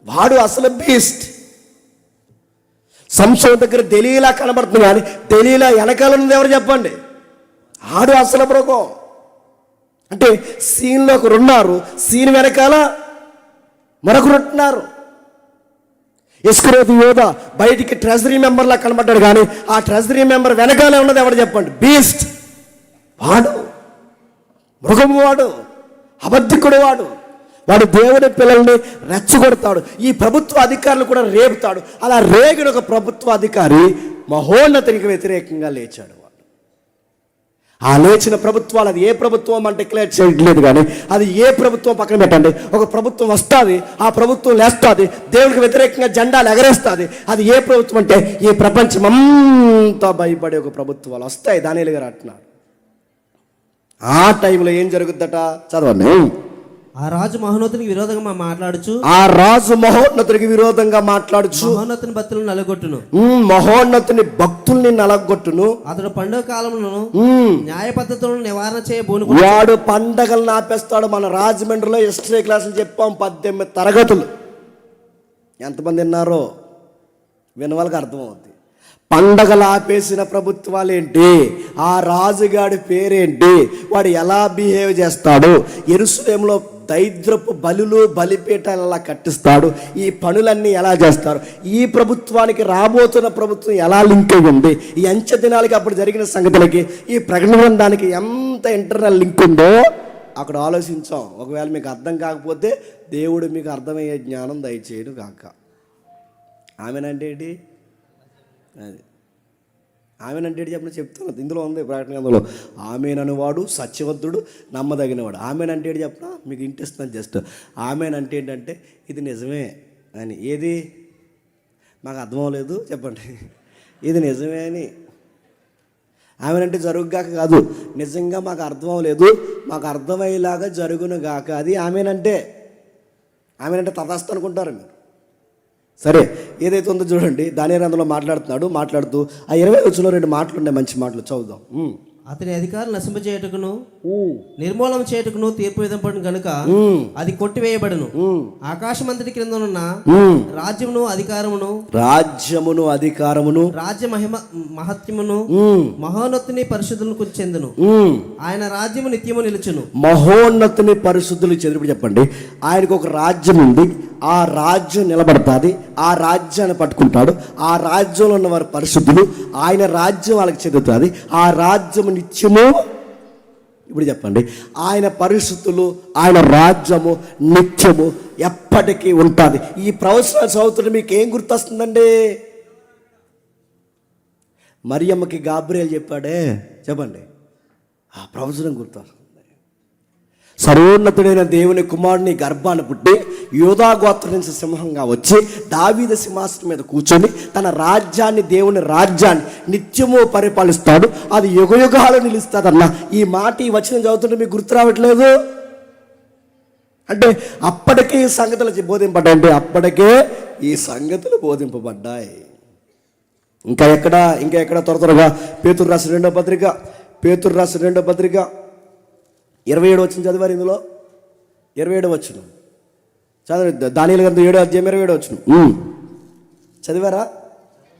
వాడు అసలు బీస్ట్. సంసోను దగ్గర దెలీలా కనబడుతుంది కానీ దెలీలా వెనకాల ఉన్నది ఎవరు చెప్పండి, ఆడు అసలు మృగం. అంటే సీన్లో ఒకరు ఉన్నారు, సీన్ వెనకాల మరొకరు ఉంటున్నారు. ఇస్కరియోతు యోధా బయటికి ట్రెజరీ మెంబర్లా కనబడ్డాడు కానీ ఆ ట్రెజరీ మెంబర్ వెనకాలే ఉన్నది ఎవరు చెప్పండి, బీస్ట్. వాడు మృగము, వాడు అబద్ధికుడు, వాడు దేవుడి పిల్లల్ని రెచ్చగొడతాడు. ఈ ప్రభుత్వ అధికారులు కూడా రేపుతాడు. అలా రేగిన ఒక ప్రభుత్వ అధికారి మహోన్నతునికి వ్యతిరేకంగా లేచాడు. వాడు ఆ లేచిన ప్రభుత్వాలు, అది ఏ ప్రభుత్వం అంటే డిక్లేర్ చేయట్లేదు కానీ అది ఏ ప్రభుత్వం పక్కన పెట్టండి, ఒక ప్రభుత్వం వస్తుంది, ఆ ప్రభుత్వం లేస్తుంది, దేవుడికి వ్యతిరేకంగా జెండాలు ఎగరేస్తుంది. అది ఏ ప్రభుత్వం అంటే ఈ ప్రపంచం అంతా భయపడే ఒక ప్రభుత్వాలు వస్తాయి. దానియేలు గారు అంటున్నారు. ఆ టైంలో ఏం జరుగుద్దట చదవండి. ఆ రాజు మహోన్నతునికి విరోధంగా మాట్లాడుచు మహోన్నతుని భక్తుల్ని నలగొట్టును. అతడు పండుగ కాలంలో న్యాయ పద్ధతులను నివారణ చేయబోను. వాడు పండగలను ఆపేస్తాడు. మన రాజమండ్రిలో హిస్టరీ క్లాసులు చెప్పాం, 18 తరగతులు. ఎంతమంది విన్నారో విన్న వాళ్ళకి అర్థమవుతుంది. పండగలు ఆపేసిన ప్రభుత్వాలు ఏంటి, ఆ రాజుగాడి పేరేంటి, వాడు ఎలా బిహేవ్ చేస్తాడు, యెరూషలేములో దైద్రపు బలులు బలిపీఠాలు ఎలా కట్టిస్తాడు, ఈ పనులన్నీ ఎలా చేస్తారు, ఈ ప్రభుత్వానికి రాబోతున్న ప్రభుత్వం ఎలా లింక్ అయి ఉంది, ఈ అంచె దినాలకి అప్పుడు జరిగిన సంగతులకి ఈ ప్రకటన దానికి ఎంత ఇంటర్నల్ లింక్ ఉందో అక్కడ ఆలోచించాం. ఒకవేళ మీకు అర్థం కాకపోతే దేవుడు మీకు అర్థమయ్యే జ్ఞానం దయచేయడు కాక. ఆమెనంటే ఏంటి, అది ఆమెనంటే చెప్పిన చెప్తాను. ఇందులో ఉంది ప్రకటన గ్రంథంలో, ఆమెననువాడు సత్యవంతుడు నమ్మదగినవాడు. ఆమెనంటే చెప్పిన మీకు ఇంట్రెస్ట్ జస్ట్. ఆమెనంటే ఏంటంటే ఇది నిజమే అని. ఏది మాకు అర్థం అవ్వలేదు చెప్పండి, ఇది నిజమే అని. ఆమెనంటే జరుగుగాక కాదు, నిజంగా మాకు అర్థం అవ్వలేదు, మాకు అర్థమయ్యేలాగా జరుగును గాక. అది ఆమెనంటే. ఆమెనంటే తథాస్తు అనుకుంటారు మీరు. సరే, ఏదైతే ఉందో చూడండి. దానియేలు గ్రంథంలో మాట్లాడుతూ ఆ 20 వచనంలో 2 మాటలు ఉన్నాయి, మంచి మాటలు చదువుదాం. అతని అధికారం నశింపజేయటకును నిర్మూలన చేయుటకును తీర్పు విధింపబడును గనుక అది కొట్టివేయబడును. ఆకాశమంతటి క్రిందనున్న రాజ్యమును అధికారమును రాజ్య మహత్యమును మహోన్నతుని పరిశుద్ధులకు చెందును. ఆయన రాజ్యము నిత్యము నిలుచును. మహోన్నతుని పరిశుద్ధులు చెందినప్పుడు చెప్పండి, ఆయనకు ఒక రాజ్యం ఉంది, ఆ రాజ్యం నిలబడతాది, ఆ రాజ్యాన్ని పట్టుకుంటాడు, ఆ రాజ్యంలో ఉన్న వారు పరిశుద్ధులు, ఆయన రాజ్యం వాళ్ళకి చెందుతుంది, ఆ రాజ్యము నిత్యము. ఇప్పుడు చెప్పండి, ఆయన పరిశుద్ధులు, ఆయన రాజ్యము నిత్యము ఎప్పటికీ ఉంటుంది. ఈ ప్రవచనాలు చదువుతుంటే మీకు ఏం గుర్తొస్తుందండి? మరియమ్మకి గాబ్రియల్ చెప్పాడే, చెప్పండి, ఆ ప్రవచనం గుర్తొస్తుంది. సర్వోన్నతుడైన దేవుని కుమారుని గర్భాన్ని పుట్టి యోధా గోత్రం నుంచి సింహంగా వచ్చి దావీదు సింహాసనం మీద కూర్చొని తన రాజ్యాన్ని, దేవుని రాజ్యాన్ని నిత్యము పరిపాలిస్తాడు, అది యుగయుగాలు నిలుస్తాదన్న ఈ మాట, ఈ వచనం చదువుతుంటే మీకు గుర్తు రావట్లేదు? అంటే అప్పటికే ఈ సంగతులు బోధింపడ్డాయంటే అప్పటికే ఈ సంగతులు బోధింపబడ్డాయి. ఇంకా ఎక్కడ త్వరగా పేతురు రాసిన రెండో పత్రిక 27 వచ్చిన చదివారు. ఇందులో 27 వచ్చిన చదివి దానియేలు గ్రంథం 7వ అధ్యాయం 27 వచ్చిన చదివారా?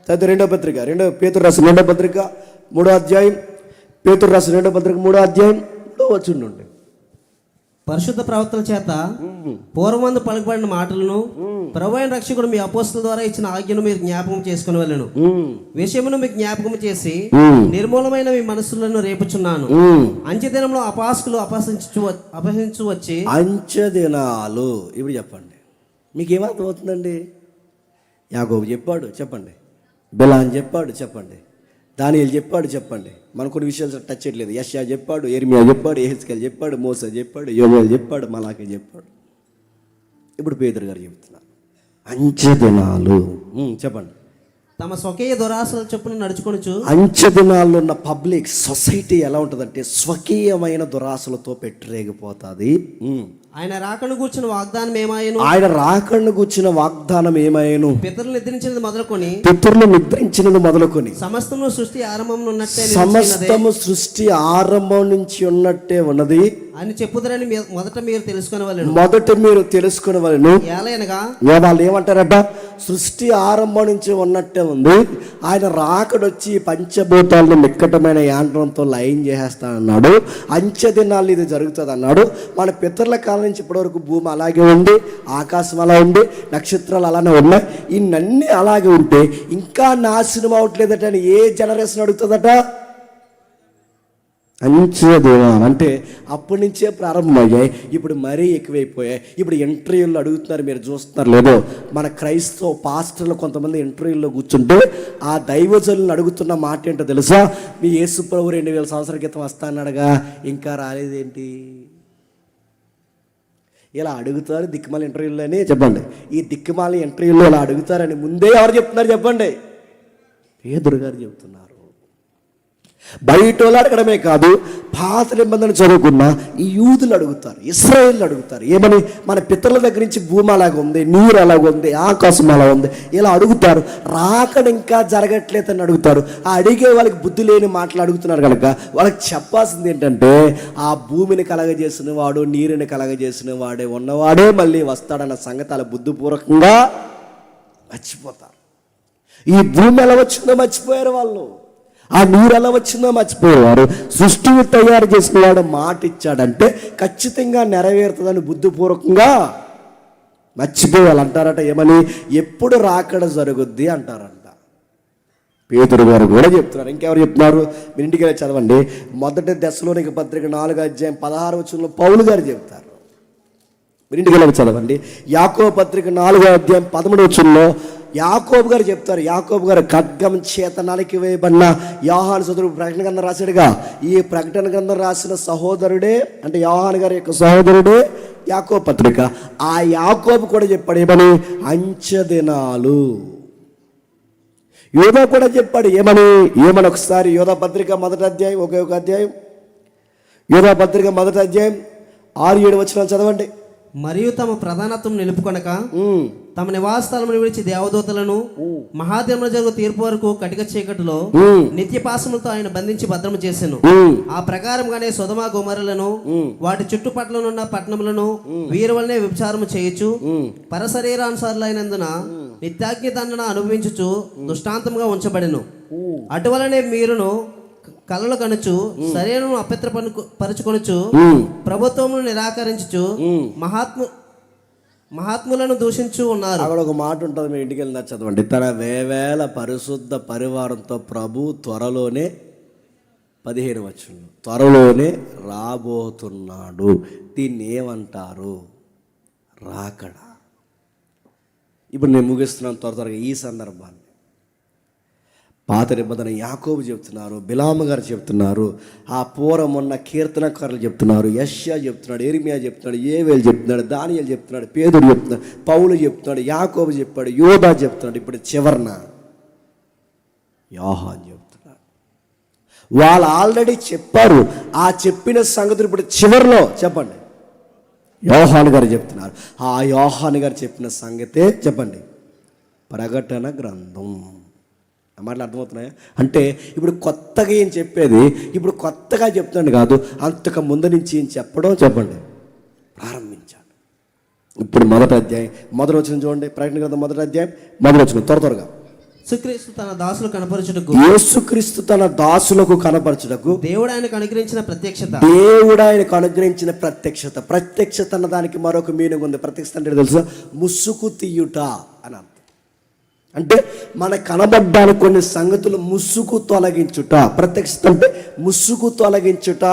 చదివి పేతురు రాసిన రెండో పత్రిక 3వ అధ్యాయం, పేతురు రాసిన రెండో పత్రిక 3వ అధ్యాయం 3వ వచనం నుండి. పరిశుద్ధ ప్రవక్తల చేత పూర్వమందు పలుకబడిన మాటలను ప్రభువైన రక్షకుడు మీ అపోస్తల ద్వారా ఇచ్చిన ఆజ్ఞను మీరు జ్ఞాపకం చేసుకుని వెళ్ళను. విషయమును మీకు జ్ఞాపకం చేసి నిర్మూలమైన మీ మనస్సులను రేపుచున్నాను. అంచెదినంలో అపాసకులు అపహసించు వచ్చి. అంచెదినాలు ఇప్పుడు చెప్పండి, మీకు ఏమర్థం అవుతుందండి? యాకోబు చెప్పాడు, చెప్పండి. బిలాన్ చెప్పాడు, చెప్పండి. దానియేలు చెప్పాడు, చెప్పండి. మన కొన్ని విషయాలు టచ్ చేయట్లేదు. యెషయా చెప్పాడు, యెరెమీయా చెప్పాడు, యెహెజ్కేలు చెప్పాడు, మోసే చెప్పాడు, యోవేలు చెప్పాడు, మలాకి చెప్పాడు. ఇప్పుడు పేతురు గారు చెప్తున్నారు అంచె దినాలు. చెప్పండి. తమ స్వకీయ దురాశల చొప్పున నడుచుకొనుచు. అంచె దినాల్లో ఉన్న పబ్లిక్ సొసైటీ ఎలా ఉంటుందంటే స్వకీయమైన దురాశలతో పెట్టరేగిపోతుంది. ఆయన రాకను కూర్చున్న వాగ్దానం ఏమాయను? పితరులు నిద్రించినది మొదలుకొని సమస్తము సృష్టి ఆరంభం నుంచి ఉన్నట్టే ఉన్నది అని చెప్పుదరని మొదట మీరు తెలుసుకొనవలెను. వాళ్ళు ఏమంటారట? సృష్టి ఆరంభం నుంచి ఉన్నట్టే ఉంది, ఆయన రాకడొచ్చి పంచభూతాలను నిక్కటమైన యాంత్రంతో లయం చేసేస్తానన్నాడు, అంచె దినాలు ఇది జరుగుతుంది అన్నాడు. మన పితరుల కాలం నుంచి ఇప్పటివరకు భూమి అలాగే ఉంది, ఆకాశం అలా ఉంది, నక్షత్రాలు అలానే ఉన్నాయి. ఇవన్నీ అలాగే ఉంటే ఇంకా నాశనం అవట్లేదట అని ఏ జనరేషన్ అడుగుతుందట? అంచె దినాలు అంటే అప్పటి నుంచే ప్రారంభమయ్యాయి, ఇప్పుడు మరీ ఎక్కువైపోయాయి. ఇప్పుడు ఇంటర్వ్యూల్లో అడుగుతున్నారు, మీరు చూస్తున్నారు లేదో, మన క్రైస్తవ పాస్టర్లు కొంతమంది ఇంటర్వ్యూల్లో కూర్చుంటే ఆ దైవజనులను అడుగుతున్న మాట ఏంటో తెలుసా? మీ యేసు ప్రభు 2000 సంవత్సరాల క్రితం వస్తా అన్నాడుగా, ఇంకా రాలేదేంటి? ఇలా అడుగుతారు దిక్కుమాల ఇంటర్వ్యూలో అని చెప్పండి. ఈ దిక్కుమాల ఇంటర్వ్యూలో ఇలా అడుగుతారని ముందే ఎవరు చెప్తున్నారు చెప్పండి? పేతురు గారు చెప్తున్నారు. బయట వాళ్ళు అడగడమే కాదు, పాత నిబంధన చదువుకున్న ఈ యూదులు అడుగుతారు, ఇశ్రాయేలు అడుగుతారు. ఏమని? మన పితరుల దగ్గర నుంచి భూమి అలాగ ఉంది, నీరు అలాగ ఉంది, ఆకాశం అలా ఉంది, ఇలా అడుగుతారు. రాకడ ఇంకా జరగట్లేదని అడుగుతారు. ఆ అడిగే వాళ్ళకి బుద్ధి లేని మాటలు అడుగుతున్నారు కనుక వాళ్ళకి చెప్పాల్సింది ఏంటంటే, ఆ భూమిని కలగజేసిన వాడు, నీరుని కలగజేసిన వాడే ఉన్నవాడే మళ్ళీ వస్తాడన్న సంగతి అలా బుద్ధిపూర్వకంగా మర్చిపోతారు. ఈ భూమి ఎలా వచ్చిందో మర్చిపోయారు వాళ్ళు, ఆ నీరు ఎలా వచ్చిందో మర్చిపోయేవారు. సృష్టిని తయారు చేసిన వాడు మాట ఇచ్చాడంటే ఖచ్చితంగా నెరవేరుతుందని బుద్ధిపూర్వకంగా మర్చిపోవాలి అంటారట. ఏమని? ఎప్పుడు రాకడ జరుగుద్ది అంటారంట. పేతురు గారు కూడా చెప్తున్నారు. ఇంకెవరు చెప్తున్నారు? మీరు ఇంటికి వెళ్ళి చదవండి. 1 దెస్సలోనిక పత్రిక 4వ అధ్యాయం 16వ వచనంలో పౌలు గారు చెప్తారు. మీరు ఇంటికి వెళ్ళి చదవండి. యాకోబు పత్రిక 4వ అధ్యాయం 13వ వచనంలో యాకోబు గారు చెప్తారు. యాకోబు గారు ఖడ్గం చేత నరికి వేయబడిన యోహాను సోదరుడు ప్రకటన గ్రంథం రాశాడుగా. ఈ ప్రకటన గ్రంథం రాసిన సహోదరుడే, అంటే యోహాను గారి యొక్క సహోదరుడే యాకోబు పత్రిక. ఆ యాకోబు కూడా చెప్పాడు ఏమని? అంచె దినాలు. యోధా కూడా చెప్పాడు ఏమని? ఒకసారి యోధా పత్రిక 1వ అధ్యాయం, ఒకే ఒక అధ్యాయం, యోధా పత్రిక 1వ అధ్యాయం 6-7 వచనాలు చదవండి. మరియు తమ ప్రధానత్వం నిలుపుకొనక తమ నివాస స్థలమును విడిచి దేవదూతలను మహాదినమున జరుగు తీర్పు వరకు కటిక చీకటిలో నిత్య పాశములతో ఆయన బంధించి భద్రము చేసెను. ఆ ప్రకారంగానే సొదమ గొమొర్రాలను వాటి చుట్టుపట్లనున్న పట్టణములను వీరి వలనే వ్యభిచారము చేయొచ్చు పరశరీరానుసారులైనందున నిత్యాగ్ని దండన అనుభవించుచు దృష్టాంతముగా ఉంచబడెను. అటువలనే మీరును కలలు కనుచు శరీరమును అపవిత్రపరచుకొనుచు ప్రభుత్వమును నిరాకరించుచు మహాత్ములను దూషించు ఉన్నారు. అక్కడ ఒక మాట ఉంటుంది, మీ ఇంటికి వెళ్ళిన చదవండి. తన వేవేల పరిశుద్ధ పరివారంతో ప్రభు త్వరలోనే 15 వచనం త్వరలోనే రాబోతున్నాడు. దీన్ని ఏమంటారు? రాకడ. ఇప్పుడు నేను ముగిస్తున్నాను త్వరగా ఈ సందర్భాన్ని. పాత నిబంధన యాకోబు చెప్తున్నారు, బిలాము గారు చెప్తున్నారు, ఆ పూర్వం ఉన్న కీర్తనకారులు చెప్తున్నారు, యెషయా చెప్తున్నాడు, యెరెమీయా చెప్తున్నాడు, యేవేలు చెప్తున్నాడు, దానియేలు చెప్తున్నాడు, పేతురు చెప్తున్నాడు, పౌలు చెప్తున్నాడు, యాకోబు చెప్పాడు, యోధా చెప్తున్నాడు, ఇప్పుడు చివరన యోహాను చెప్తున్నాడు. వాళ్ళు ఆల్రెడీ చెప్పారు. ఆ చెప్పిన సంగతులు ఇప్పుడు చివరిలో చెప్పండి యోహాను గారు చెప్తున్నారు. ఆ యోహాను గారు చెప్పిన సంగతే చెప్పండి ప్రకటన గ్రంథం. ఆ మాటలు అర్థమవుతున్నాయా? అంటే ఇప్పుడు కొత్తగా ఏం చెప్పేది, ఇప్పుడు కొత్తగా చెప్తాను కాదు, అంతకు ముందు నుంచి ఏం చెప్పడం చెప్పండి ప్రారంభించాడు. ఇప్పుడు మొదటి అధ్యాయం మొదటి వచనం చూడండి. ప్రకటన గ్రంథం మొదటి అధ్యాయం మొదటి వచనం త్వరగా. యేసుక్రీస్తు తన దాసులు కనపరచుటకు యేసుక్రీస్తు తన దాసులకు కనపరచుటకు దేవుడు ఆయనకు అనుగ్రహించిన ప్రత్యక్షత. దేవుడు ఆయనకు అనుగ్రహించిన ప్రత్యక్షత. ప్రత్యక్షత అన్న దానికి మరొక మీనింగ్ ఉంది. ప్రత్యక్షత అంటే తెలుసా? ముసుగు తీయుట అని అర్థం. అంటే మనకు కనబడ్డాను కొన్ని సంగతులు ముసుగు తొలగించుట. ప్రత్యక్షత అంటే ముసుగు తొలగించుట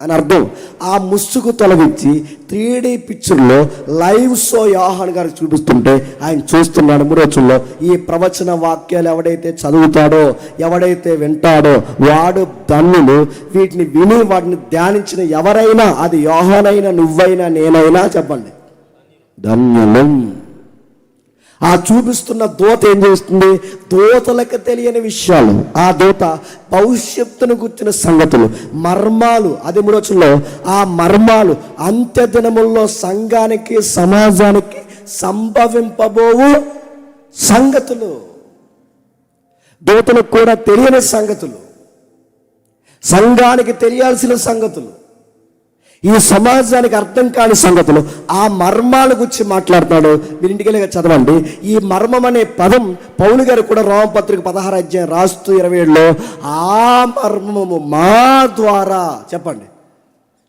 అని అర్థం. ఆ ముసుగు తొలగించి 3D పిక్చర్లో లైవ్ షో యోహాను గారికి చూపిస్తుంటే ఆయన చూస్తున్నాడు. మూడోచుల్లో ఈ ప్రవచన వాక్యాలు ఎవడైతే చదువుతాడో, ఎవడైతే వింటాడో వాడు ధన్యులు. వీటిని విని వాటిని ధ్యానించిన ఎవరైనా, అది యోహానైనా నువ్వైనా నేనైనా చెప్పండి ధన్యులం. ఆ చూపిస్తున్న దూత ఏం చేస్తుంది? దూతలకు తెలియని విషయాలు, ఆ దూత భవిష్యత్తును గుర్చిన సంగతులు, మర్మాలు, అది మూడోచుల్లో ఆ మర్మాలు అంత్య దినముల్లో సంఘానికి సమాజానికి సంభవింపబోవు సంగతులు, దూతలకు కూడా తెలియని సంగతులు, సంఘానికి తెలియాల్సిన సంగతులు, ఈ సమాజానికి అర్థం కాని సంగతులు, ఆ మర్మాల గురించి మాట్లాడుతున్నాడు. మీరు ఇంటికి వెళ్ళి చదవండి. ఈ మర్మం అనే పదం పౌలు గారు కూడా రోమపత్రిక 16 అధ్యాయం రాస్తూ 27లో ఆ మర్మము మా ద్వారా చెప్పండి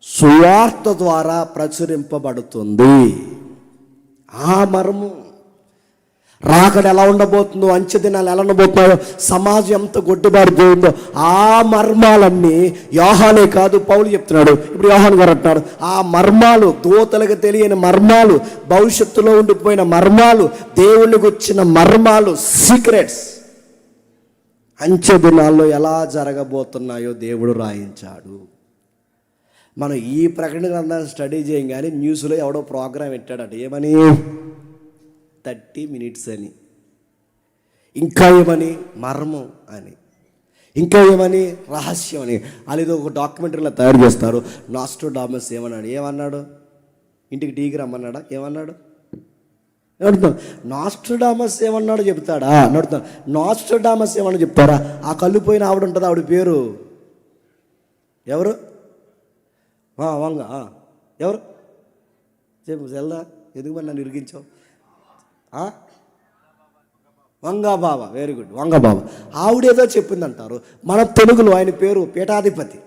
సువార్త ద్వారా ప్రచురింపబడుతుంది. ఆ మర్మం రాకడ ఎలా ఉండబోతుందో, అంచె దినాలు ఎలా ఉండబోతున్నాయో, సమాజం ఎంత గొడ్డుబారిపోయిందో, ఆ మర్మాలన్నీ యోహానే కాదు పౌలు చెప్తున్నాడు. ఇప్పుడు యోహాను గారు అంటున్నాడు ఆ మర్మాలు, దూతలకు తెలియని మర్మాలు, భవిష్యత్తులో ఉండిపోయిన మర్మాలు, దేవునికి వచ్చిన మర్మాలు, సీక్రెట్స్ అంచె దినాల్లో ఎలా జరగబోతున్నాయో దేవుడు రాయించాడు. మనం ఈ ప్రకటన గ్రంథాన్ని స్టడీ చేయం కానీ న్యూస్లో ఎవడో ప్రోగ్రాం పెట్టాడట. ఏమని? 30 minutes అని, ఇంకా ఏమని మర్మం అని, ఇంకా ఏమని రహస్యం అని. వాళ్ళు ఏదో ఒక డాక్యుమెంటరీలో తయారు చేస్తారు. నాస్ట్రోడామస్ ఏమన్నాడు? ఇంటికి టీకి రమ్మన్నాడా? ఏమన్నాడు? అడుగుతాను. నాస్ట్రోడామస్ ఏమన్నాడు చెప్తాడా అని అడుగుతాను. నాస్ట్రోడామస్ ఏమన్నా చెప్తారా? ఆ కళ్ళు పోయిన ఆవిడ ఉంటుంది, ఆవిడ పేరు ఎవరు? వంగ ఎవరు చెప్పు వెళ్దా? ఎందుకు మరి నన్ను ఇరిగించావు? వంగబాబా. Very good, వంగబాబా. ఆవిడేదో చెప్పిందంటారు. మన తెలుగులో ఆయన పేరు పీఠాధిపతి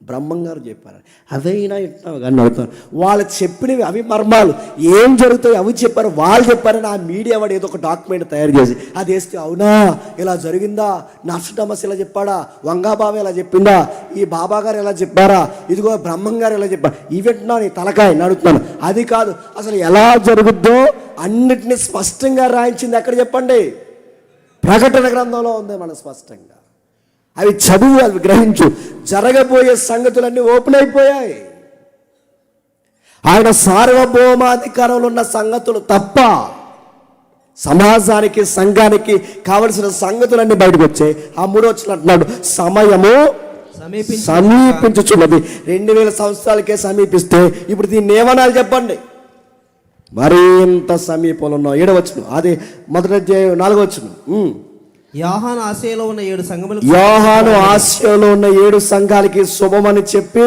బ్రహ్మంగారు చెప్పారు. అవైనా ఇట్లా కానీ అడుగుతారు. వాళ్ళు చెప్పినవి అవి మర్మాలు, ఏం జరుగుతాయి అవి చెప్పారు. వాళ్ళు చెప్పారని ఆ మీడియా వాడు ఏదో ఒక డాక్యుమెంట్ తయారు చేసి అది వేస్తే అవునా ఇలా జరిగిందా, నాస్ట్రోడామస్ ఇలా చెప్పాడా, వంగాబాబా ఇలా చెప్పిందా, ఈ బాబా గారు ఎలా చెప్పారా, ఇదిగో బ్రహ్మంగారు ఎలా చెప్పారు, ఇవెట్నా నీ తలకాయ నడుపుతున్నాను. అది కాదు, అసలు ఎలా జరుగుద్దో అన్నిటినీ స్పష్టంగా రాయించింది ఎక్కడ చెప్పండి? ప్రకటన గ్రంథంలో ఉంది. మన స్పష్టంగా అవి చదువు, అవి గ్రహించు. జరగబోయే సంగతులన్నీ ఓపెన్ అయిపోయాయి. ఆయన సార్వభౌమాధికారంలో ఉన్న సంగతులు తప్ప సమాజానికి సంఘానికి కావలసిన సంగతులన్నీ బయటకు వచ్చాయి. ఆ 3వ వచనం అంటున్నాడు సమయము సమీపించుచున్నది. 2000 సంవత్సరాలకే సమీపిస్తే ఇప్పుడు దీన్ని ఏమనాలి చెప్పండి? మరింత సమీపంలో ఉన్నాం. 7వ వచనం, అది మొదటి అధ్యాయం 4వ వచనం. యోహాను ఆసియాలో ఉన్న 7 సంఘములకు యోహాను ఆసియాలో ఉన్న 7 సంఘాలకి శుభమని చెప్పి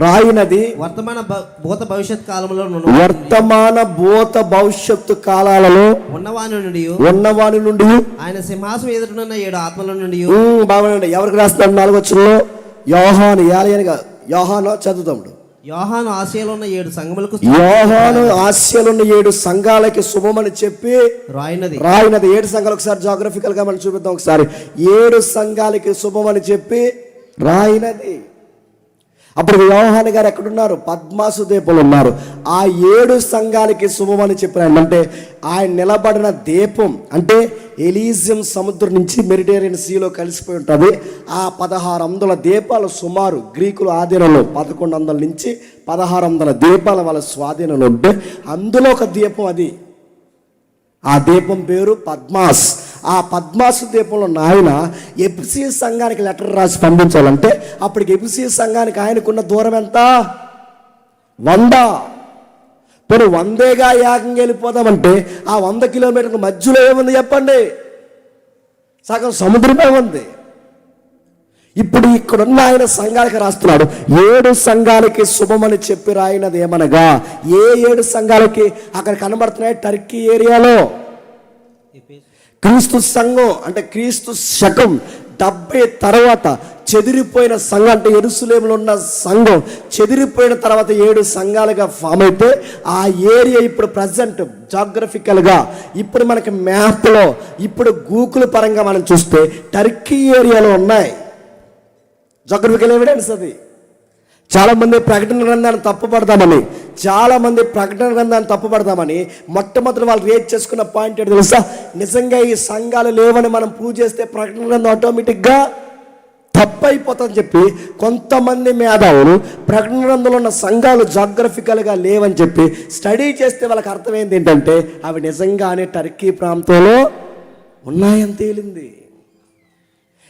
రాయినది వర్తమాన భూత భవిష్యత్ కాలంలో వర్తమాన భూత భవిష్యత్తు కాలాలలో ఉన్నవాని నుండి ఆయన సింహాసనం ఎదురున్న 7 ఆత్మల నుండి. బాగుండండి. ఎవరికి రాస్తున్నాడు? 4వ వచనంలో యోహాను ఏలయనగా యోహాను చదువుతాడు. యోహాను ఆసియాలో ఉన్న 7 సంఘములకు యోహాను ఆసియాలో ఉన్న 7 సంఘాలకి శుభమని చెప్పి రాయినది. 7 సంఘాలు ఒకసారి జాగ్రఫికల్ గా మనం చూపిద్దాం. ఒకసారి 7 సంఘాలకి శుభమని చెప్పి రాయినది. అప్పుడు యోహాను గారు ఎక్కడున్నారు? పద్మాసు దీపంలో ఉన్నారు. ఆ 7 సంఘాలకి శుభమని చెప్పారు. అంటే ఆయన నిలబడిన దీపం అంటే ఎలీజియం సముద్రం నుంచి మెడిటేరియన్ సీలో కలిసిపోయి ఉంటుంది. ఆ 1600 దీపాలు సుమారు గ్రీకుల ఆధీనంలో 1100 నుంచి 1600 దీపాల వాళ్ళ స్వాధీనంలో ఉంటే అందులో ఒక దీపం అది. ఆ దీపం పేరు పద్మాస్. ఆ పద్మాసు దీపంలో ఆయన ఎఫెసీ సంఘానికి లెటర్ రాసి పంపించాలంటే అప్పటికి ఎఫెసీ సంఘానికి ఆయనకున్న దూరం ఎంత? 100. ఇప్పుడు 100గా యాగంగా వెళ్ళిపోదామంటే ఆ 100 కిలోమీటర్ల మధ్యలో ఏముంది చెప్పండి? సగం సముద్రమే ఉంది. ఇప్పుడు ఇక్కడున్న ఆయన సంఘాలకి రాస్తున్నాడు. 7 సంఘాలకి శుభమని చెప్పి రాయినది ఏమనగా, ఏ 7 సంఘాలకి? అక్కడ కనబడుతున్నాయి టర్కీ ఏరియాలో క్రీస్తు సంఘం అంటే క్రీస్తు శకం 70 తర్వాత చెదిరిపోయిన సంఘం అంటే యెరూషలేములో ఉన్న సంఘం చెదిరిపోయిన తర్వాత 7 సంఘాలుగా ఫామ్ అయితే ఆ ఏరియా ఇప్పుడు ప్రజెంట్ జాగ్రఫికల్గా ఇప్పుడు మనకి మ్యాప్లో ఇప్పుడు గూగుల్ పరంగా మనం చూస్తే టర్కీ ఏరియాలో ఉన్నాయి. జాగ్రఫికల్ ఎవిడెన్స్ అది. చాలామంది ప్రకటన గ్రంథాన్ని తప్పుపడతామని మొట్టమొదటి వాళ్ళు రేట్ చేసుకున్న పాయింట్ ఏంటి తెలుసా? నిజంగా ఈ సంఘాలు లేవని మనం ప్రూవ్ చేస్తే ప్రకటన గ్రంథం ఆటోమేటిక్గా తప్పైపోతుందని చెప్పి కొంతమంది మేధావులు ప్రకటన గ్రంథంలో ఉన్న సంఘాలు జాగ్రఫికల్గా లేవని చెప్పి స్టడీ చేస్తే వాళ్ళకి అర్థమైంది ఏంటంటే అవి నిజంగానే టర్కీ ప్రాంతంలో ఉన్నాయని తేలింది.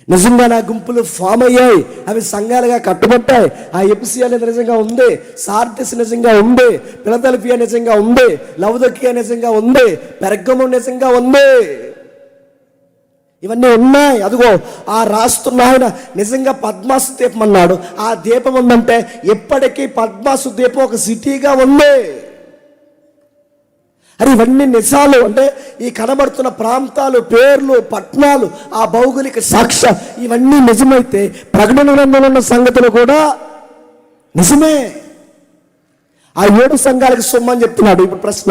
నిజంగా నా గుంపులు ఫామ్ అయ్యాయి, అవి సంఘాలుగా కట్టుబట్టాయి. ఆ ఎఫెసీ అనేది నిజంగా ఉంది, సార్దిస్ నిజంగా ఉంది, ఫిలదెల్ఫియా నిజంగా ఉంది, లవొదికీయ నిజంగా ఉంది, పెర్గము నిజంగా ఉంది. ఇవన్నీ ఉన్నాయి. అదిగో ఆ రాస్తున్న ఆయన నిజంగా పద్మాసు దీపం అన్నాడు. ఆ దీపం ఉందంటే ఎప్పటికీ పద్మాసు దీపం ఒక సిటీగా ఉంది. అరే ఇవన్నీ నిజాలు. అంటే ఈ కనబడుతున్న ప్రాంతాలు, పేర్లు, పట్టణాలు, ఆ భౌగోళిక సాక్ష్య ఇవన్నీ నిజమైతే ప్రకటన గ్రంథంలో ఉన్న సంగతులు కూడా నిజమే. ఆ 7 సంఘాలకి సొమ్మని చెప్తున్నాడు. ఇప్పుడు ప్రశ్న,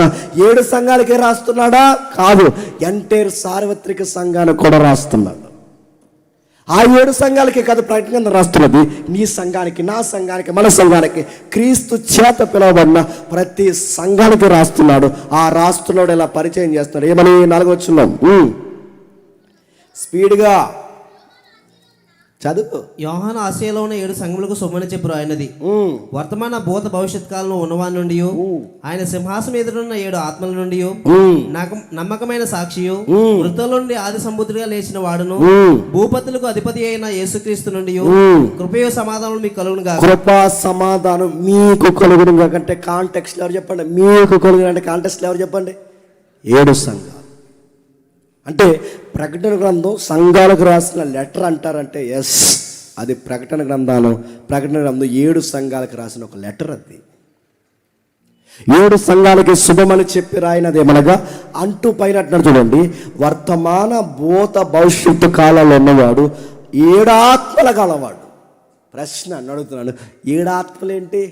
7 సంఘాలకే రాస్తున్నాడా? కాదు, ఎంటైర్ సార్వత్రిక సంఘానికి కూడా రాస్తున్నాడు. ఆ 7 సంఘాలకి కాదు ప్రకటన రాస్తున్నది, నీ సంఘానికి, నా సంఘానికి, మన సంఘానికి, క్రీస్తు చేత పిలవబడిన ప్రతి సంఘానికి రాస్తున్నాడు. ఆ రాస్తున్నాడు ఇలా పరిచయం చేస్తున్నాడు. ఏమని? 4వ వచనం స్పీడ్గా చదువు. యోహాను ఆసియాలో ఉన్న 7 సంఘములకు శుభమని చెప్పు రాయినది వర్తమాన భూత భవిష్యత్ కాలంలో ఉన్నవాని నుండి ఆయన సింహాసనం ఎదురున్న 7 ఆత్మల నుండి నమ్మకమైన సాక్షియు మృతుల నుండి ఆది సంబుద్ధిగా లేచిన వాడును భూపతులకు అధిపతి అయిన యేసుక్రీస్తు నుండి కృపయో సమాధానం మీకు కలుగును గాక. కృపా సమాధానం మీకు కలుగును గాక అంటే కాంటెక్స్ట్ ఎవరు చెప్పండి? మీకు కలుగును అంటే కాంటెక్స్ట్ ఎవరు చెప్పండి? 7 సంఘాలు. అంటే ప్రకటన గ్రంథం సంఘాలకు రాసిన లెటర్ అంటారంటే ఎస్, అది ప్రకటన గ్రంథం 7 సంఘాలకు రాసిన ఒక లెటర్. అది 7 సంఘాలకి శుభమని చెప్పి రాయినది ఏమనగా అంటూ పైన అంటున్నాడు చూడండి, వర్తమాన భూత భవిష్యత్తు కాలంలో ఉన్నవాడు 7 ఆత్మల గలవాడు. ప్రశ్న అడుగుతున్నాను, 7 ఆత్మలేంటి?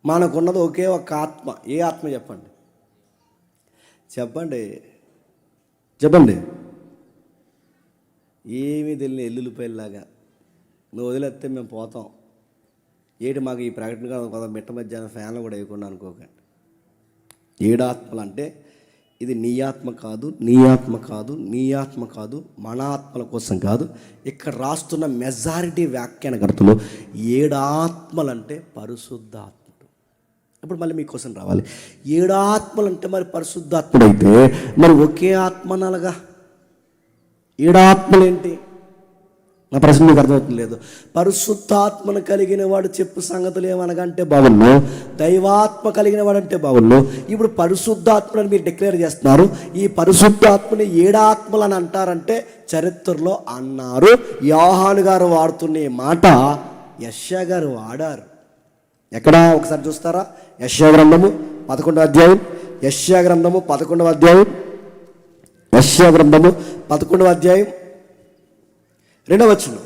మనకున్నది ఒకే ఒక ఆత్మ. ఏ ఆత్మ చెప్పండి? చెప్పండి. ఏమీ తెలియని ఎల్లుల్లిపాయలాగా నువ్వు వదిలేస్తే మేము పోతాం. మాకు ఈ ప్రకటన కొంత మిట్ట మధ్యాహ్నం ఫ్యాన్లు కూడా వేయకుండా అనుకోకండి. 7 ఆత్మలు అంటే ఇది నీ ఆత్మ కాదు, నీ ఆత్మ కాదు, నీ ఆత్మ కాదు, మన ఆత్మల కోసం కాదు. ఇక్కడ రాస్తున్న మెజారిటీ వ్యాఖ్యానకర్తలు 7 ఆత్మలు అంటే పరిశుద్ధాత్ముడు. ఇప్పుడు మళ్ళీ మీ క్వశ్చన్ రావాలి, 7 ఆత్మలు అంటే మరి పరిశుద్ధాత్ముడు అయితే మరి ఒకే ఆత్మ అనగా 7 ఆత్మలు ఏంటి? నా ప్రశ్న మీకు అర్థమవుతుంది లేదు. పరిశుద్ధాత్మను కలిగిన వాడు చెప్పు సంగతులు ఏమనగంటే బావుల్లో, దైవాత్మ కలిగిన వాడు అంటే బావుల్లో. ఇప్పుడు పరిశుద్ధాత్మని మీరు డిక్లేర్ చేస్తున్నారు. ఈ పరిశుద్ధాత్మని ఏడాత్మలు అని అంటారంటే చరిత్రలో అన్నారు. యోహాను గారు వాడుతున్న ఈ మాట యెషయా గారు వాడారు. ఎక్కడ ఒకసారి చూస్తారా? యెషయా గ్రంథము 11వ అధ్యాయం, యెషయా గ్రంథము 11వ అధ్యాయం, యెషయా గ్రంథము 11వ అధ్యాయం 2వ వచనం.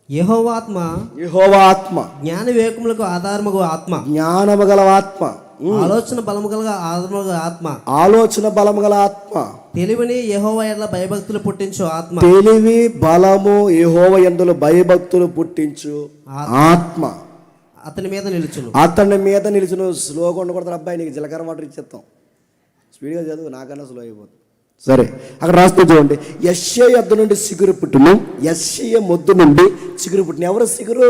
యెహోవా ఆత్మ, యెహోవా ఆత్మ, జ్ఞాన వివేకములకు ఆధారముగు ఆత్మ, జ్ఞానము గల ఆత్మ, ఆలోచన బలము గల ఆధారముగు ఆత్మ, ఆలోచన బలము గల ఆత్మ, తెలివిని యెహోవా ఎడల భయభక్తులు పుట్టించు ఆత్మ, తెలివి బలము యెహోవా యందు భయభక్తులు పుట్టించు ఆత్మ అతని మీద నిలుచును. అతని మీద నిలుచును. స్లోగా ఉండకూడదు అబ్బాయి, నీకు జీలకర్ర వాటర్ ఇచ్చేస్తాం. స్పీడ్గా చదువు, నాకన్నా స్లో అయిపోతుంది. సరే, అక్కడ రాస్తూ చూడండి. యెషయా యొద్ద నుండి సిగురు పుట్టును, యెషయా మొద్దు నుండి సిగురు పుట్టును. ఎవరు సిగురు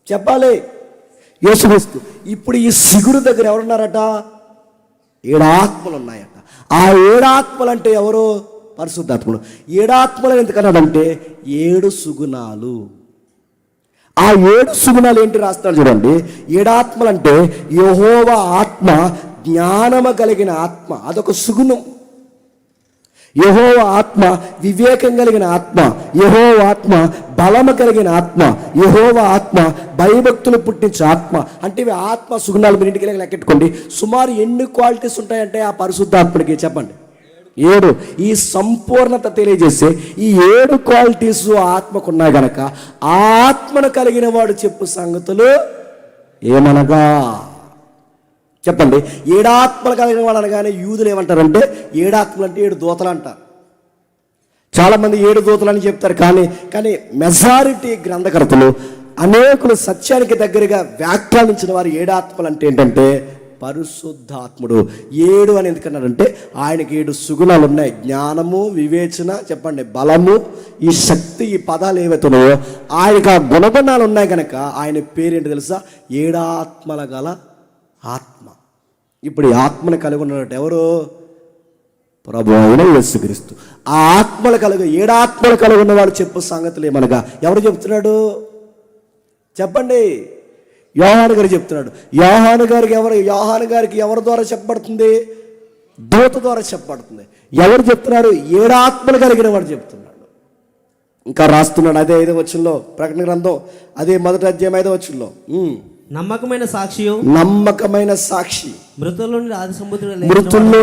చెప్పాలి? యేసుక్రీస్తు. ఇప్పుడు ఈ సిగురు దగ్గర ఎవరున్నారట? 7 ఆత్మలు ఉన్నాయట. ఆ 7 ఆత్మలు అంటే ఎవరు? పరిశుద్ధాత్మలు. 7 ఆత్మలు ఎందుకన్నాడంటే 7 సుగుణాలు. ఆ 7 సుగుణాలు ఏంటి రాస్తాడు చూడండి. 7 ఆత్మలు అంటే యెహోవా ఆత్మ, జ్ఞానము కలిగిన ఆత్మ, అదొక సుగుణం. యెహోవా ఆత్మ వివేకం కలిగిన ఆత్మ, యెహోవా ఆత్మ బలము కలిగిన ఆత్మ, యెహోవా ఆత్మ భయభక్తులు పుట్టించే ఆత్మ. అంటే ఇవి ఆత్మ సుగుణాలు. మీరు ఇంటికి లెక్కెట్టుకోండి. సుమారు ఎన్ని క్వాలిటీస్ ఉంటాయంటే ఆ పరిశుద్ధాత్మడికి చెప్పండి? 7. ఈ సంపూర్ణత తెలియజేసే ఈ 7 క్వాలిటీస్ ఆత్మకు ఉన్నాయి గనక ఆ ఆత్మను కలిగిన వాడు చెప్పు సంగతులు ఏమనగా చెప్పండి. 7 ఆత్మలు కలిగిన వాడు అనగానే యూదులు ఏమంటారంటే 7 ఆత్మలు అంటే 7 దూతలు అంటారు. చాలామంది 7 దూతలు అని చెప్తారు. కానీ మెజారిటీ గ్రంథకర్తలు, అనేకులు సత్యానికి దగ్గరగా వ్యాఖ్యానించిన వారు 7 ఆత్మలు అంటే ఏంటంటే పరిశుద్ధాత్ముడు. 7 అని ఎందుకన్నారంటే ఆయనకి 7 సుగుణాలు ఉన్నాయి. జ్ఞానము, వివేచన, చెప్పండి బలము, ఈ శక్తి, ఈ పదాలు ఏవైతున్నాయో ఆయనకు ఆ గుణగుణాలు ఉన్నాయి కనుక ఆయన పేరేంటి తెలుసా? 7 ఆత్మల గల ఆత్మ. ఇప్పుడు ఈ ఆత్మను కలిగి ఉన్నట్టు ఎవరు? ప్రభు అయిన యేసుక్రీస్తు. ఆ ఆత్మలు కలిగి 7 ఆత్మలు కలిగి ఉన్నవాడు చెప్పు సంగతులు ఏమనగా ఎవరు చెప్తున్నాడు చెప్పండి? యోహాను గారు చెప్తున్నాడు. యోహాను గారికి ఎవరి ద్వారా చెప్పబడుతుంది? దూత ద్వారా చెప్పబడుతుంది. ఎవరు చెప్తున్నారు? 7 ఆత్మలు కలిగిన వాడు చెప్తున్నాడు. ఇంకా రాస్తున్నాడు అదే 5వ వచనంలో, ప్రకటన గ్రంథం అదే 1వ అధ్యాయం 5వ వచనంలో. నమ్మకమైన సాక్షియు, నమ్మకమైన సాక్షి, మృతుల్లో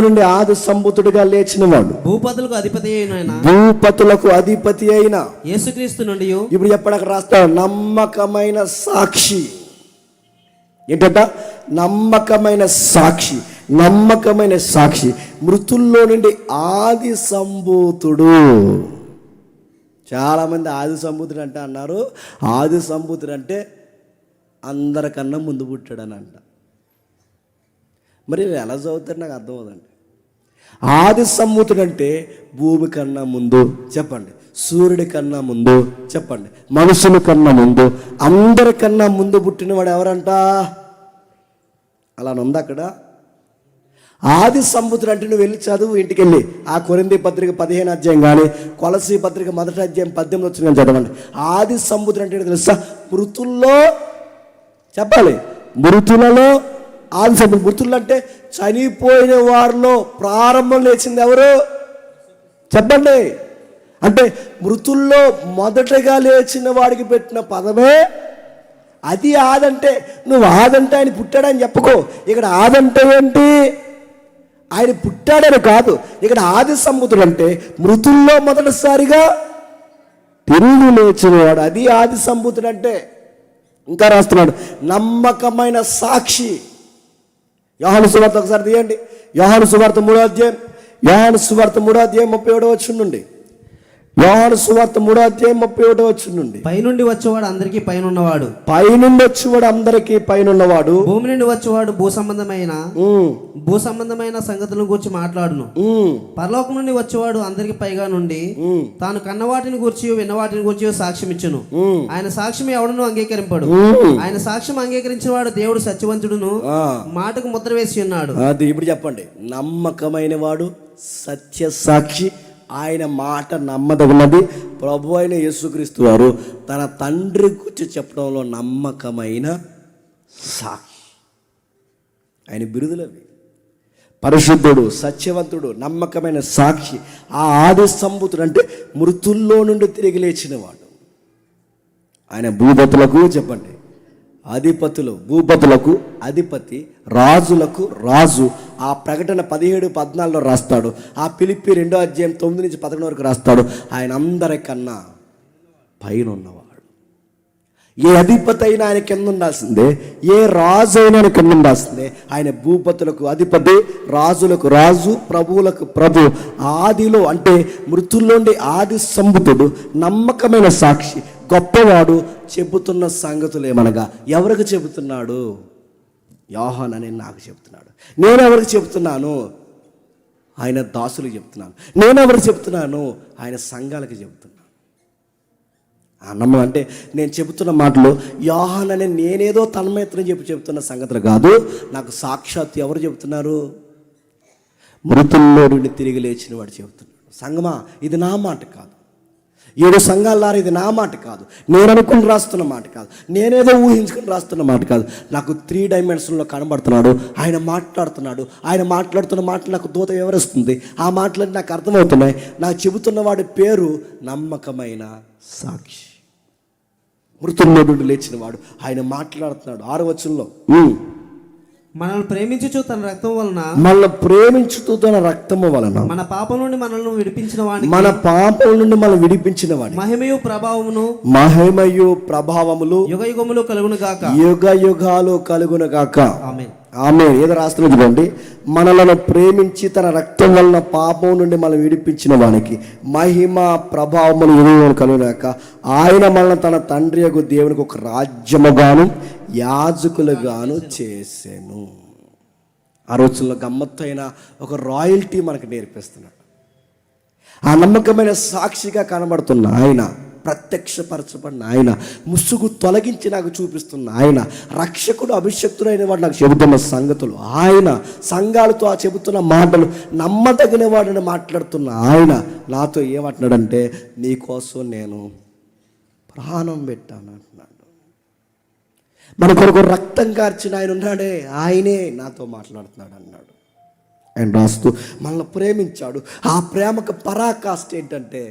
నుండి ఆది సంబుతుడుగా లేచిన వాడు, భూపతులకు అధిపతి అయిన భూపతులకు అధిపతి అయిన యేసుక్రీస్తు నుండి. ఇప్పుడు చెప్పండి, అక్కడ రాస్తాడు నమ్మకమైన సాక్షి. ఏంటంట? నమ్మకమైన సాక్షి. నమ్మకమైన సాక్షి, మృతుల్లో నుండి ఆది సంభూతుడు. చాలామంది ఆది సంభూతుడు అంటే అన్నారు. ఆది సంభూతుడు అంటే అందరికన్నా ముందు పుట్టాడని అంట. మరి ఎలా చదువుతారు నాకు అర్థం అవుదండి. ఆది సంభూతుడు అంటే భూమి కన్నా ముందు చెప్పండి, సూర్యుడి కన్నా ముందు చెప్పండి, మనుషుల కన్నా ముందు, అందరికన్నా ముందు పుట్టినవాడు ఎవరంట? అలా ఉంది అక్కడ. ఆది సంభూతుడు అంటే నువ్వు వెళ్ళి చదువు ఇంటికి వెళ్ళి ఆ కొరింథీ పత్రిక 15వ అధ్యాయం కానీ కొలసీ పత్రిక 1వ అధ్యాయం 18 వచ్చిన చదవండి. ఆది సంభూతుడు అంటే తెలుసా? మృతుల్లో చెప్పాలి, మృతులలో ఆది సంభూతుడు. మృతులు అంటే చనిపోయిన వారిలో ప్రారంభం లేచింది ఎవరు చెప్పండి? అంటే మృతుల్లో మొదటగా లేచిన వాడికి పెట్టిన పదమే అది. ఆదంటే నువ్వు ఆదంటే ఆయన పుట్టాడని చెప్పుకో. ఇక్కడ ఆదంటే ఏంటి? ఆయన పుట్టాడని కాదు. ఇక్కడ ఆది సంభూతుడు అంటే మృతుల్లో మొదటిసారిగా తిరిగి లేచినవాడు. అది ఆది సంభూతుడు అంటే. ఇంకా రాస్తున్నాడు నమ్మకమైన సాక్షి. యోహాను సువార్త ఒకసారి తీయండి. యోహాను సువార్త 3వ అధ్యాయం, యోహాను సువార్త 3వ అధ్యాయం 37వ వచనం నుండి. యోహాను సువార్త 3వ అధ్యాయం 37వ వచనం నుండి. పైనుండి వచ్చేవాడు అందరికీ పైన ఉన్నవాడు, పైనుండి వచ్చేవాడు అందరికీ పైన ఉన్నవాడు, భూమి నుండి వచ్చేవాడు భూ సంబంధమైన సంగతులను గురించి మాట్లాడును. పరలోకం నుండి వచ్చేవాడు అందరికి పైగా నుండి తాను కన్నవాటిని గురించి విన్నవాటిని గురించి సాక్ష్యం ఇచ్చును. ఆయన సాక్ష్యం ఎవడును అంగీకరింపడు. ఆయన సాక్ష్యం అంగీకరించిన వాడు దేవుడు సత్యవంతుడును, మాటకు ముద్ర వేసి ఉన్నాడు. అది ఇప్పుడు చెప్పండి. నమ్మకమైన వాడు, సత్య సాక్షి, ఆయన మాట నమ్మదగినది, ప్రభు అయిన యేసుక్రీస్తు వారు తన తండ్రి గురించి చెప్పడంలో నమ్మకమైన సాక్షి. ఆయన బిరుదులవి. పరిశుద్ధుడు, సత్యవంతుడు, నమ్మకమైన సాక్షి. ఆ ఆది సంభూతుడు అంటే మృతుల్లో నుండి తిరిగి లేచినవాడు. ఆయన భూపతులకు చెప్పండి అధిపతులు, భూపతులకు అధిపతి, రాజులకు రాజు. ఆ ప్రకటన 17-14 రాస్తాడు. ఆ ఫిలిప్పీ 2:9-11 వరకు రాస్తాడు. ఆయన అందరికన్నా పైన ఉన్నవాడు. ఏ అధిపతి అయినా ఆయన కింద ఉండాల్సిందే, ఏ రాజు అయినా ఆయన కింద ఉండాల్సిందే. ఆయన భూపతులకు అధిపతి, రాజులకు రాజు, ప్రభువులకు ప్రభు. ఆదిలో అంటే మృతుల్లోండి ఆది సంభూతుడు, నమ్మకమైన సాక్షి, గొప్పవాడు. చెబుతున్న సంగతులు ఏమనగా ఎవరికి చెబుతున్నాడు? యోహాను అని నాకు చెబుతున్నాడు. నేను ఎవరికి చెబుతున్నాను? ఆయన దాసులకు చెప్తున్నాను. నేను ఎవరికి చెబుతున్నాను? ఆయన సంఘాలకు చెబుతున్నాను. నమ్మం అంటే నేను చెబుతున్న మాటలు యోహాను అనే నేనేదో తన్మయత్రం చెబుతున్న సంగతులు కాదు. నాకు సాక్షాత్ ఎవరు చెబుతున్నారు? మృతుల్లో నుండి తిరిగి లేచిన వాడు చెబుతున్నాడు. సంగమా, ఇది నా మాట కాదు. 7 సంఘాలారా, ఇది నా మాట కాదు. నేను అనుకుని రాస్తున్న మాట కాదు. నేనేదో ఊహించుకుని రాస్తున్న మాట కాదు. నాకు 3 డైమెన్షన్లో కనబడుతున్నాడు. ఆయన మాట్లాడుతున్నాడు. ఆయన మాట్లాడుతున్న మాటలు నాకు దూత వివరిస్తుంది. ఆ మాటలన్నీ నాకు అర్థమవుతున్నాయి. నాకు చెబుతున్న వాడి పేరు నమ్మకమైన సాక్షి. మృతుల్లో నుండి లేచిన వాడు ఆయన మాట్లాడుతున్నాడు. 6వ వచనంలో మనల్ని ప్రేమించుచు తన రక్తం వలన, మనల్ని ప్రేమించుతూ తన రక్తము వలన, మన పాపం నుండి మనల్ని విడిపించిన వాడిని, మన పాపం నుండి మనం విడిపించిన వాడిని, మహిమయు ప్రభావమును, మహిమయు ప్రభావములు యుగ యుగములు కలుగును గాక. యుగ యుగాలు కలుగును గాక. ఆమేన్. ఆమె ఏదో రాస్తున్నది చూడండి. మనలను ప్రేమించి తన రక్తం వలన పాపం నుండి మనం విడిపించిన వానికి మహిమ ప్రభావములు యుగములు కలుగునాక. ఆయన మనల్ని తన తండ్రి యొక్క దేవునికి ఒక రాజ్యముగాను యాజకులుగాను చేసెను. ఆ రోజుల్లో గమ్మత్తైన ఒక రాయల్టీ మనకు నేర్పిస్తున్నాడు. ఆ నమ్మకమైన సాక్షిగా కనబడుతున్న ఆయన, ప్రత్యక్షపరచబడిన ఆయన, ముసుగు తొలగించి నాకు చూపిస్తున్న ఆయన, రక్షకుడు అభిషక్తుడైన వాడు నాకు చెబుతున్న సంగతులు ఆయన, సంఘాలతో ఆ చెబుతున్న మాటలు నమ్మదగిన వాడిని మాట్లాడుతున్న ఆయన నాతో ఏమంటున్నాడంటే, నీకోసం నేను ప్రాణం పెట్టాను అంటున్నాడు. మన కొరకు రక్తం కార్చిన ఆయన ఉన్నాడే, ఆయనే నాతో మాట్లాడుతున్నాడు అన్నాడు. ఆయన రాస్తూ మనల్ని ప్రేమించాడు. ఆ ప్రేమకు పరాకాష్ట ఏంటంటే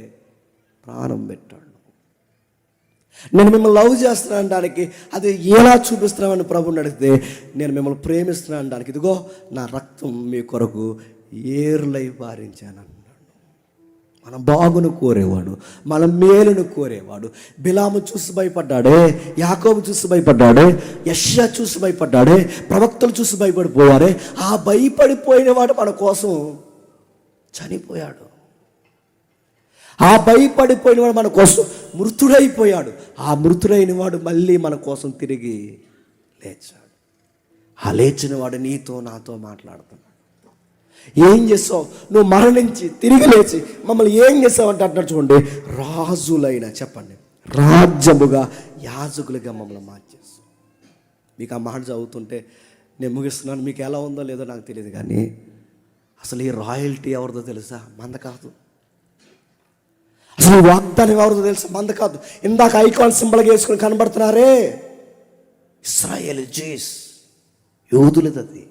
ప్రాణం పెట్టాడు. నేను మిమ్మల్ని లవ్ చేస్తున్నాను అనడానికి అది ఎలా చూపిస్తున్నామని ప్రభుని అడిగితే, నేను మిమ్మల్ని ప్రేమిస్తున్నాను అనడానికి ఇదిగో నా రక్తం మీ కొరకు ఏర్లై పారించాను అన్నాడు. మన బాగును కోరేవాడు, మన మేలును కోరేవాడు. బిలాము చూసి భయపడ్డాడే, యాకోబు చూసి భయపడ్డాడే, యెషయా చూసి భయపడ్డాడే, ప్రవక్తలు చూసి భయపడిపోయారే. ఆ భయపడిపోయిన వాడు మన కోసం చనిపోయాడు. ఆ భయపడిపోయిన వాడు మన కోసం మృతుడైపోయాడు. ఆ మృతుడైన వాడు మళ్ళీ మన కోసం తిరిగి లేచాడు. ఆ లేచిన వాడు నీతో నాతో మాట్లాడుతున్నాడు. ఏం చేసావు? నువ్వు మరణించి తిరిగి లేచి మమ్మల్ని ఏం చేసావంటే అంటున్నాడు చూడండి. రాజులైన, చెప్పండి, రాజ్యముగా యాజకులుగా మమ్మల్ని మార్చేస్తావు. మీకు ఆ మాట చదువుతుంటే నేను ముగిస్తున్నాను. మీకు ఎలా ఉందో లేదో నాకు తెలియదు, కానీ అసలు ఈ రాయల్టీ ఎవరిదో తెలుసా? మంద కాదు. అసలు ఈ వాగ్దానం ఎవరిదో తెలుసా? మంద కాదు. ఇందాక ఐకాన్ సింబల్గా వేసుకొని కనబడుతున్నారే, ఇశ్రాయేల్ జీస్, యూదులది. అది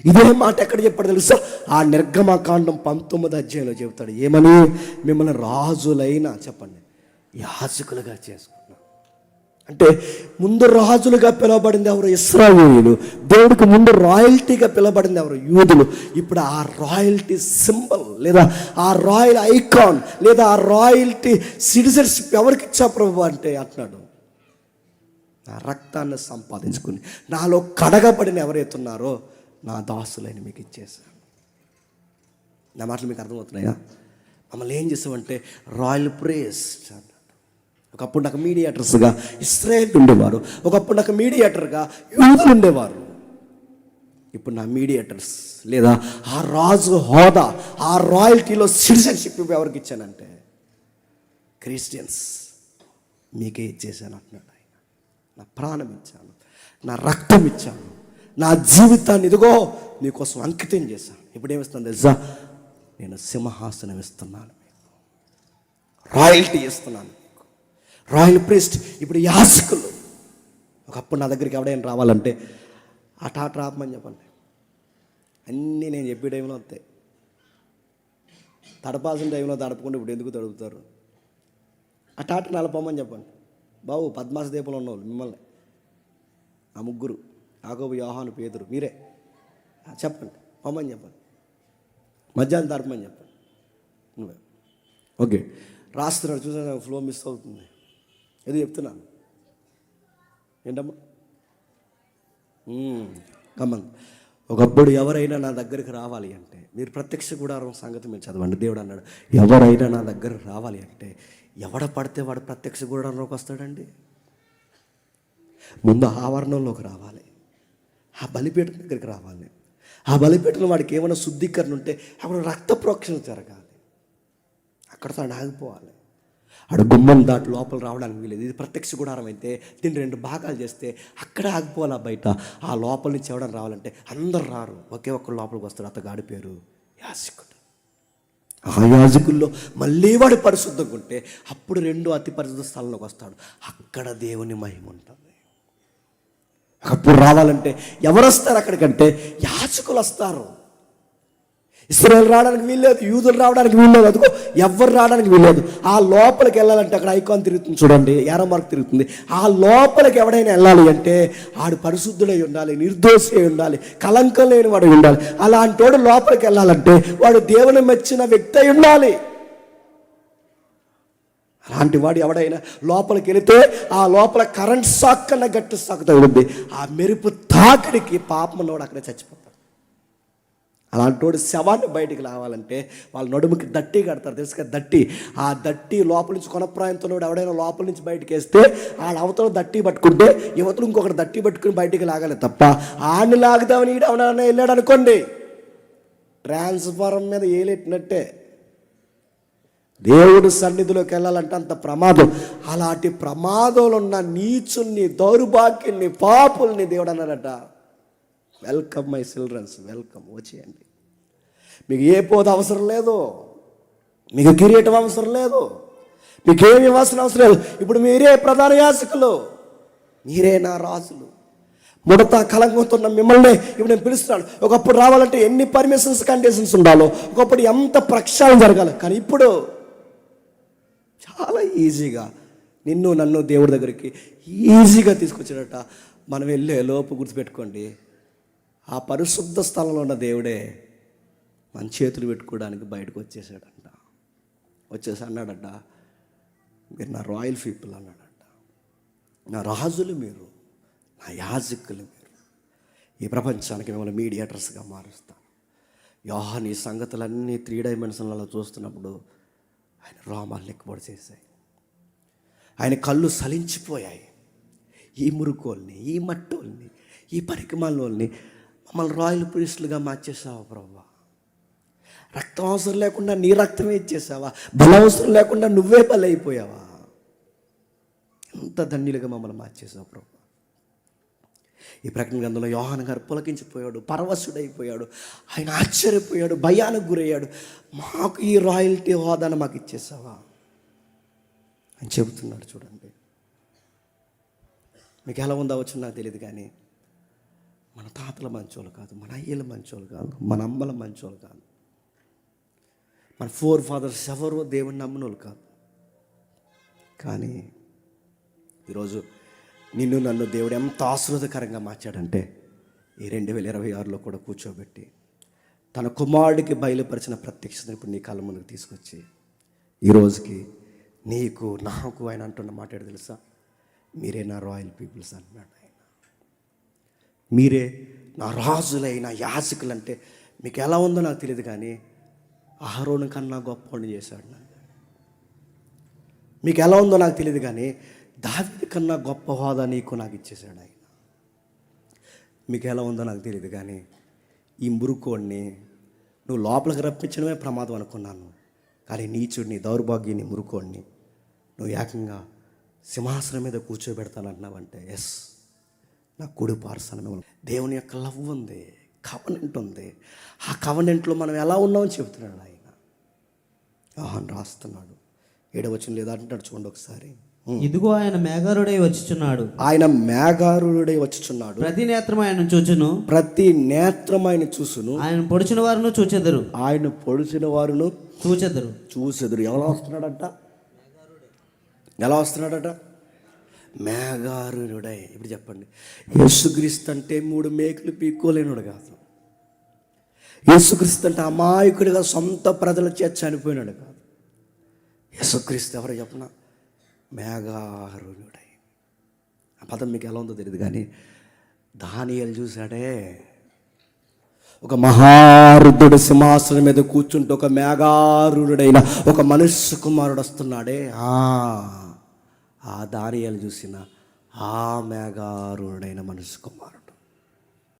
ఇదే మాట ఎక్కడ చెప్పాడు తెలుసా? ఆ నిర్గమకాండం 19వ అధ్యాయంలో చెబుతాడు. ఏమని? మిమ్మల్ని రాజులైన, చెప్పండి, యాజకులుగా చేసుకున్నాం. అంటే ముందు రాజులుగా పిలువబడింది ఎవరు? ఇశ్రాయేలీయులు. దేవుడికి ముందు రాయల్టీగా పిలువబడింది ఎవరు? యూదులు. ఇప్పుడు ఆ రాయల్టీ సింబల్ లేదా ఆ రాయల్ ఐకాన్ లేదా ఆ రాయల్టీ సిటిజన్షిప్ ఎవరికి ఇచ్చా ప్రభు అంటే అంటున్నాడు, నా రక్తాన్ని సంపాదించుకుని నాలో కడగబడిన ఎవరైతున్నారో నా దాసులైన మీకు ఇచ్చేసాను. నా మాటలు మీకు అర్థమవుతున్నాయా? మమ్మల్ని ఏం చేసామంటే రాయల్ ప్రీస్ట్ అన్నాడు. ఒకప్పుడు నాకు మీడియేటర్స్గా ఇశ్రాయేల్ ఉండేవారు, ఒకప్పుడు నాకు మీడియేటర్గా యూదులు ఉండేవారు. ఇప్పుడు నా మీడియేటర్స్ లేదా ఆ రాజు హోదా, ఆ రాయల్టీలో సిటిజన్షిప్ ఎవరికి ఇచ్చానంటే క్రిస్టియన్స్ మీకే ఇచ్చేసాను అంటున్నాడు ఆయన. నా ప్రాణం ఇచ్చాను, నా రక్తం ఇచ్చాను, నా జీవితాన్ని ఇదిగో నీకోసం అంకితం చేశాను. ఇప్పుడు ఏమిస్తాను తెలుసా? నేను సింహాసనం ఇస్తున్నాను మీకు. రాయల్టీ ఇస్తున్నాను, రాయల్ ప్రీస్ట్. ఇప్పుడు యాజకులు. ఒకప్పుడు నా దగ్గరికి ఎవడైనా రావాలంటే అటాట రాపమని చెప్పండి, అన్నీ నేను చెప్పే టైంలో వస్తాయి. తడపాల్సిన టైంలో తడపకుండా ఇప్పుడు ఎందుకు తడుపుతారు? అటాట నలపమని చెప్పండి. బాబు పద్మాస దీపంలో ఉన్నవాళ్ళు మిమ్మల్ని, ఆ ముగ్గురు, యాకోబు, యోహాను, పేతురు, మీరే చెప్పండి, పొమ్మని చెప్పండి, మధ్యాహ్నం తడపమని చెప్పండి. నువ్వే ఓకే రాస్తున్నాడు, చూసా ఫ్లో మిస్ అవుతుంది. ఏదో చెప్తున్నాను ఏంటమ్మా? కమన్. ఒకప్పుడు ఎవరైనా నా దగ్గరికి రావాలి అంటే, మీరు ప్రత్యక్ష గుడారం సంగతి మీరు చదవండి. దేవుడు అన్నాడు, ఎవరైనా నా దగ్గరకు రావాలి అంటే ఎవడ పడితే వాడు ప్రత్యక్ష గుడారంలోకి వస్తాడండి. ముందు ఆవరణంలోకి రావాలి, ఆ బలిపీఠం దగ్గరికి రావాలి. ఆ బలిపీఠంలో వాడికి ఏమైనా శుద్ధీకరణ ఉంటే అక్కడ రక్త ప్రోక్షణ జరగాలి, అక్కడ తాను ఆగిపోవాలి. ఆడు గుమ్మం దాటి లోపల రావడానికి వీలేదు. ఇది ప్రత్యక్ష గుడారం అయితే దీన్ని 2 భాగాలు చేస్తే అక్కడే ఆగిపోవాలి. బయట ఆ లోపల నుంచి ఎవడని రావాలంటే అందరు రారు, ఒకే ఒక్క లోపలికి వస్తాడు. అతగాడి పేరు యాజకుడు. ఆ యాజకుల్లో మళ్ళీ వాడు పరిశుద్ధంగా ఉంటే అప్పుడు 2 అతి పరిశుద్ధ స్థలంలోకి వస్తాడు. అక్కడ దేవుని మహిమ ఉంటుంది. అప్పుడు రావాలంటే ఎవరు వస్తారు అక్కడికంటే? యాజకులు వస్తారు. ఇశ్రాయేలు రావడానికి వీల్లేదు, యూదులు రావడానికి వీల్లేదు, అదిగో ఎవరు రావడానికి వీల్లేదు. ఆ లోపలికి వెళ్ళాలంటే అక్కడ ఐకాన్ తిరుగుతుంది చూడండి, యారో మార్క్ తిరుగుతుంది. ఆ లోపలికి ఎవడైనా వెళ్ళాలి అంటే ఆడు పరిశుద్ధుడై ఉండాలి, నిర్దోషి అయి ఉండాలి, కలంకం లేని వాడు ఉండాలి. అలాంటి వాడు లోపలికి వెళ్ళాలంటే వాడు దేవుని మెచ్చిన వ్యక్తి అయి ఉండాలి. అలాంటి వాడు ఎవడైనా లోపలికి వెళితే ఆ లోపల కరెంట్ షాక్ కన్నా గట్టి షాక్ తగులుద్ది. ఆ మెరుపు తాకిడికి పాపం ఉన్నవాడు అక్కడే చచ్చిపోతాడు. అలాంటి వాడు శవాన్ని బయటికి రావాలంటే వాళ్ళ నడుముకి దట్టి కడతారు, తెలుసు కదా దట్టి. ఆ దట్టి లోపల నుంచి కొనప్రాయంతో ఎవడైనా లోపల నుంచి బయటకు వేస్తే ఆడ అవతల దట్టి పట్టుకుంటే యువతలు ఇంకొకటి దట్టి పట్టుకుని బయటికి లాగాలి తప్ప ఆడిని లాగుదామని ఎవడైనా వెళ్ళాడు అనుకోండి, ట్రాన్స్ఫారం మీద ఏలెట్టినట్టే. దేవుడు సన్నిధిలోకి వెళ్ళాలంటే అంత ప్రమాదం. అలాంటి ప్రమాదంలో ఉన్న నీచుల్ని, దౌర్భాగ్యుల్ని, పాపుల్ని దేవుడు అన్నాడట, వెల్కమ్ మై చిల్డ్రన్స్, వెల్కమ్, వచ్చేయండి. మీకు ఏ పోత అవసరం లేదు, మీకు కిరీటం అవసరం లేదు, మీకేమి ఇవ్వాల్సిన అవసరం లేదు. ఇప్పుడు మీరే ప్రధాన యాజకులు, మీరే నా రాజులు. ముడత కలంకంతో ఉన్న మిమ్మల్ని ఇప్పుడు నేను పిలుస్తున్నాను. ఒకప్పుడు రావాలంటే ఎన్ని పర్మిషన్స్, కండిషన్స్ ఉండాలో, ఒకప్పుడు ఎంత ప్రక్షాళన జరగాలి. కానీ ఇప్పుడు చాలా ఈజీగా నిన్ను నన్ను దేవుడి దగ్గరికి ఈజీగా తీసుకొచ్చాడట. మనం వెళ్ళే లోపు గుర్తుపెట్టుకోండి, ఆ పరిశుద్ధ స్థలంలో ఉన్న దేవుడే మన చేతులు పెట్టుకోవడానికి బయటకు వచ్చేసాడంట. వచ్చేసి అన్నాడట, మీరు నా రాయల్ పీపుల్ అన్నాడట, నా రాజులు మీరు, నా యాజకులు మీరు, ఈ ప్రపంచానికి మిమ్మల్ని మీడియేటర్స్గా మారుస్తాను. యోహాను ఈ సంగతులన్నీ 3 డైమెన్షన్లలో చూస్తున్నప్పుడు ఆయన రోమాలు లెక్కబడి చేశాయి. ఆయన కళ్ళు సలించిపోయాయి. ఈ మురుకోల్ని, ఈ మట్టోల్ని, ఈ పరికమాలని మమ్మల్ని రాయల్ ప్రీస్టులుగా మార్చేసావా ప్రభువా? రక్తం అవసరం లేకుండా నీ రక్తమే ఇచ్చేసావా? బలం అవసరం లేకుండా నువ్వే బలైపోయావా? ఎంత ధన్యులుగా మమ్మల్ని మార్చేసావు ప్రభు. ఈ ప్రకటన గ్రంథంలో యోహాను గారు పులకించిపోయాడు, పరవశుడైపోయాడు, ఆయన ఆశ్చర్యపోయాడు, భయానికి గురయ్యాడు. మాకు ఈ రాయల్టీ హోదాను మాకు ఇచ్చేసావా అని చెబుతున్నాడు. చూడండి, మీకు ఎలా ఉండవచ్చు నాకు తెలియదు, కానీ మన తాతల మంచోళ్ళు కాదు, మన అయ్యల మంచోళ్ళు కాదు, మన అమ్మల మంచోళ్ళు కాదు, మన 4 ఫాదర్స్ ఎవరో దేవుని నమ్మనోళ్ళు కాదు. కానీ ఈరోజు నిన్ను నన్ను దేవుడు ఎంత ఆశీర్వాదకరంగా మార్చాడంటే ఈ 2026లో కూడా కూర్చోబెట్టి తన కుమారుడికి బయలుపరిచిన ప్రత్యక్షతను ఇప్పుడు నీ కళ్ళ ముందుకు తీసుకొచ్చి ఈరోజుకి నీకు నాకు ఆయన అంటున్న మాట ఏంటో తెలుసా? మీరే నా రాయల్ పీపుల్స్ అంటున్నాడు ఆయన. మీరే నా రాజులైన యాజకులు. అంటే మీకు ఎలా ఉందో నాకు తెలియదు, కానీ అహరోను కన్నా గొప్పవాడిని చేశాడు నన్ను. మీకు ఎలా ఉందో నాకు తెలియదు, కానీ దావీదు కన్నా గొప్ప హోదా నీకు నాకు ఇచ్చేసాడు ఆయన. మీకు ఎలా ఉందో నాకు తెలియదు, కానీ ఈ మురుకోడిని నువ్వు లోపలికి రప్పించడమే ప్రమాదం అనుకున్నాను, కానీ నీచుడిని, దౌర్భాగ్యాన్ని, మురుకోడిని నువ్వు ఏకంగా సింహాసనం మీద కూర్చోబెడతానంటున్నావంటే ఎస్, నా కుడి పార్సనం. దేవుని యొక్క లవ్ ఉంది, కవనెంట్ ఉంది. ఆ కవనెంట్లో మనం ఎలా ఉన్నామని చెబుతున్నాడు ఆయన. యోహాను రాస్తున్నాడు, 7వ లేదా అంటున్నాడు చూడండి ఒకసారి. ఇదిగో ఆయన మేఘారుడై వచ్చుచున్నాడు, ఆయన మేఘారుడై వచ్చుచున్నాడు, ప్రతి నేత్రం ఆయన చూచును, ప్రతి నేత్రం ఆయన చూసును, ఆయన పొడిచిన వారును చూచెదరు, ఆయన పొడిచిన వారును చూసెదురు. ఎలా వస్తున్నాడట? ఎలా వస్తున్నాడట? మేఘారుడై. ఇప్పుడు చెప్పండి, యేసుక్రీస్తు అంటే 3 మేకులు పీక్కోలేనుడు కాదు. యేసుక్రీస్తు అంటే అమాయకుడిగా సొంత ప్రజల చేత చనిపోయినాడు కాదు. యేసుక్రీస్తు ఎవరు చెప్పనా? మేఘారుడై. ఆ పదం మీకు ఎలా ఉందో తెలియదు, కానీ దానియేలు చూశాడే, ఒక మహారుద్ధుడు సింహాసనం మీద కూర్చుంటే ఒక మేఘారుడైన ఒక మనుష్య కుమారుడు వస్తున్నాడే, ఆ దానియేలు చూసిన ఆ మేఘారుడైన మనుష్య కుమారుడు.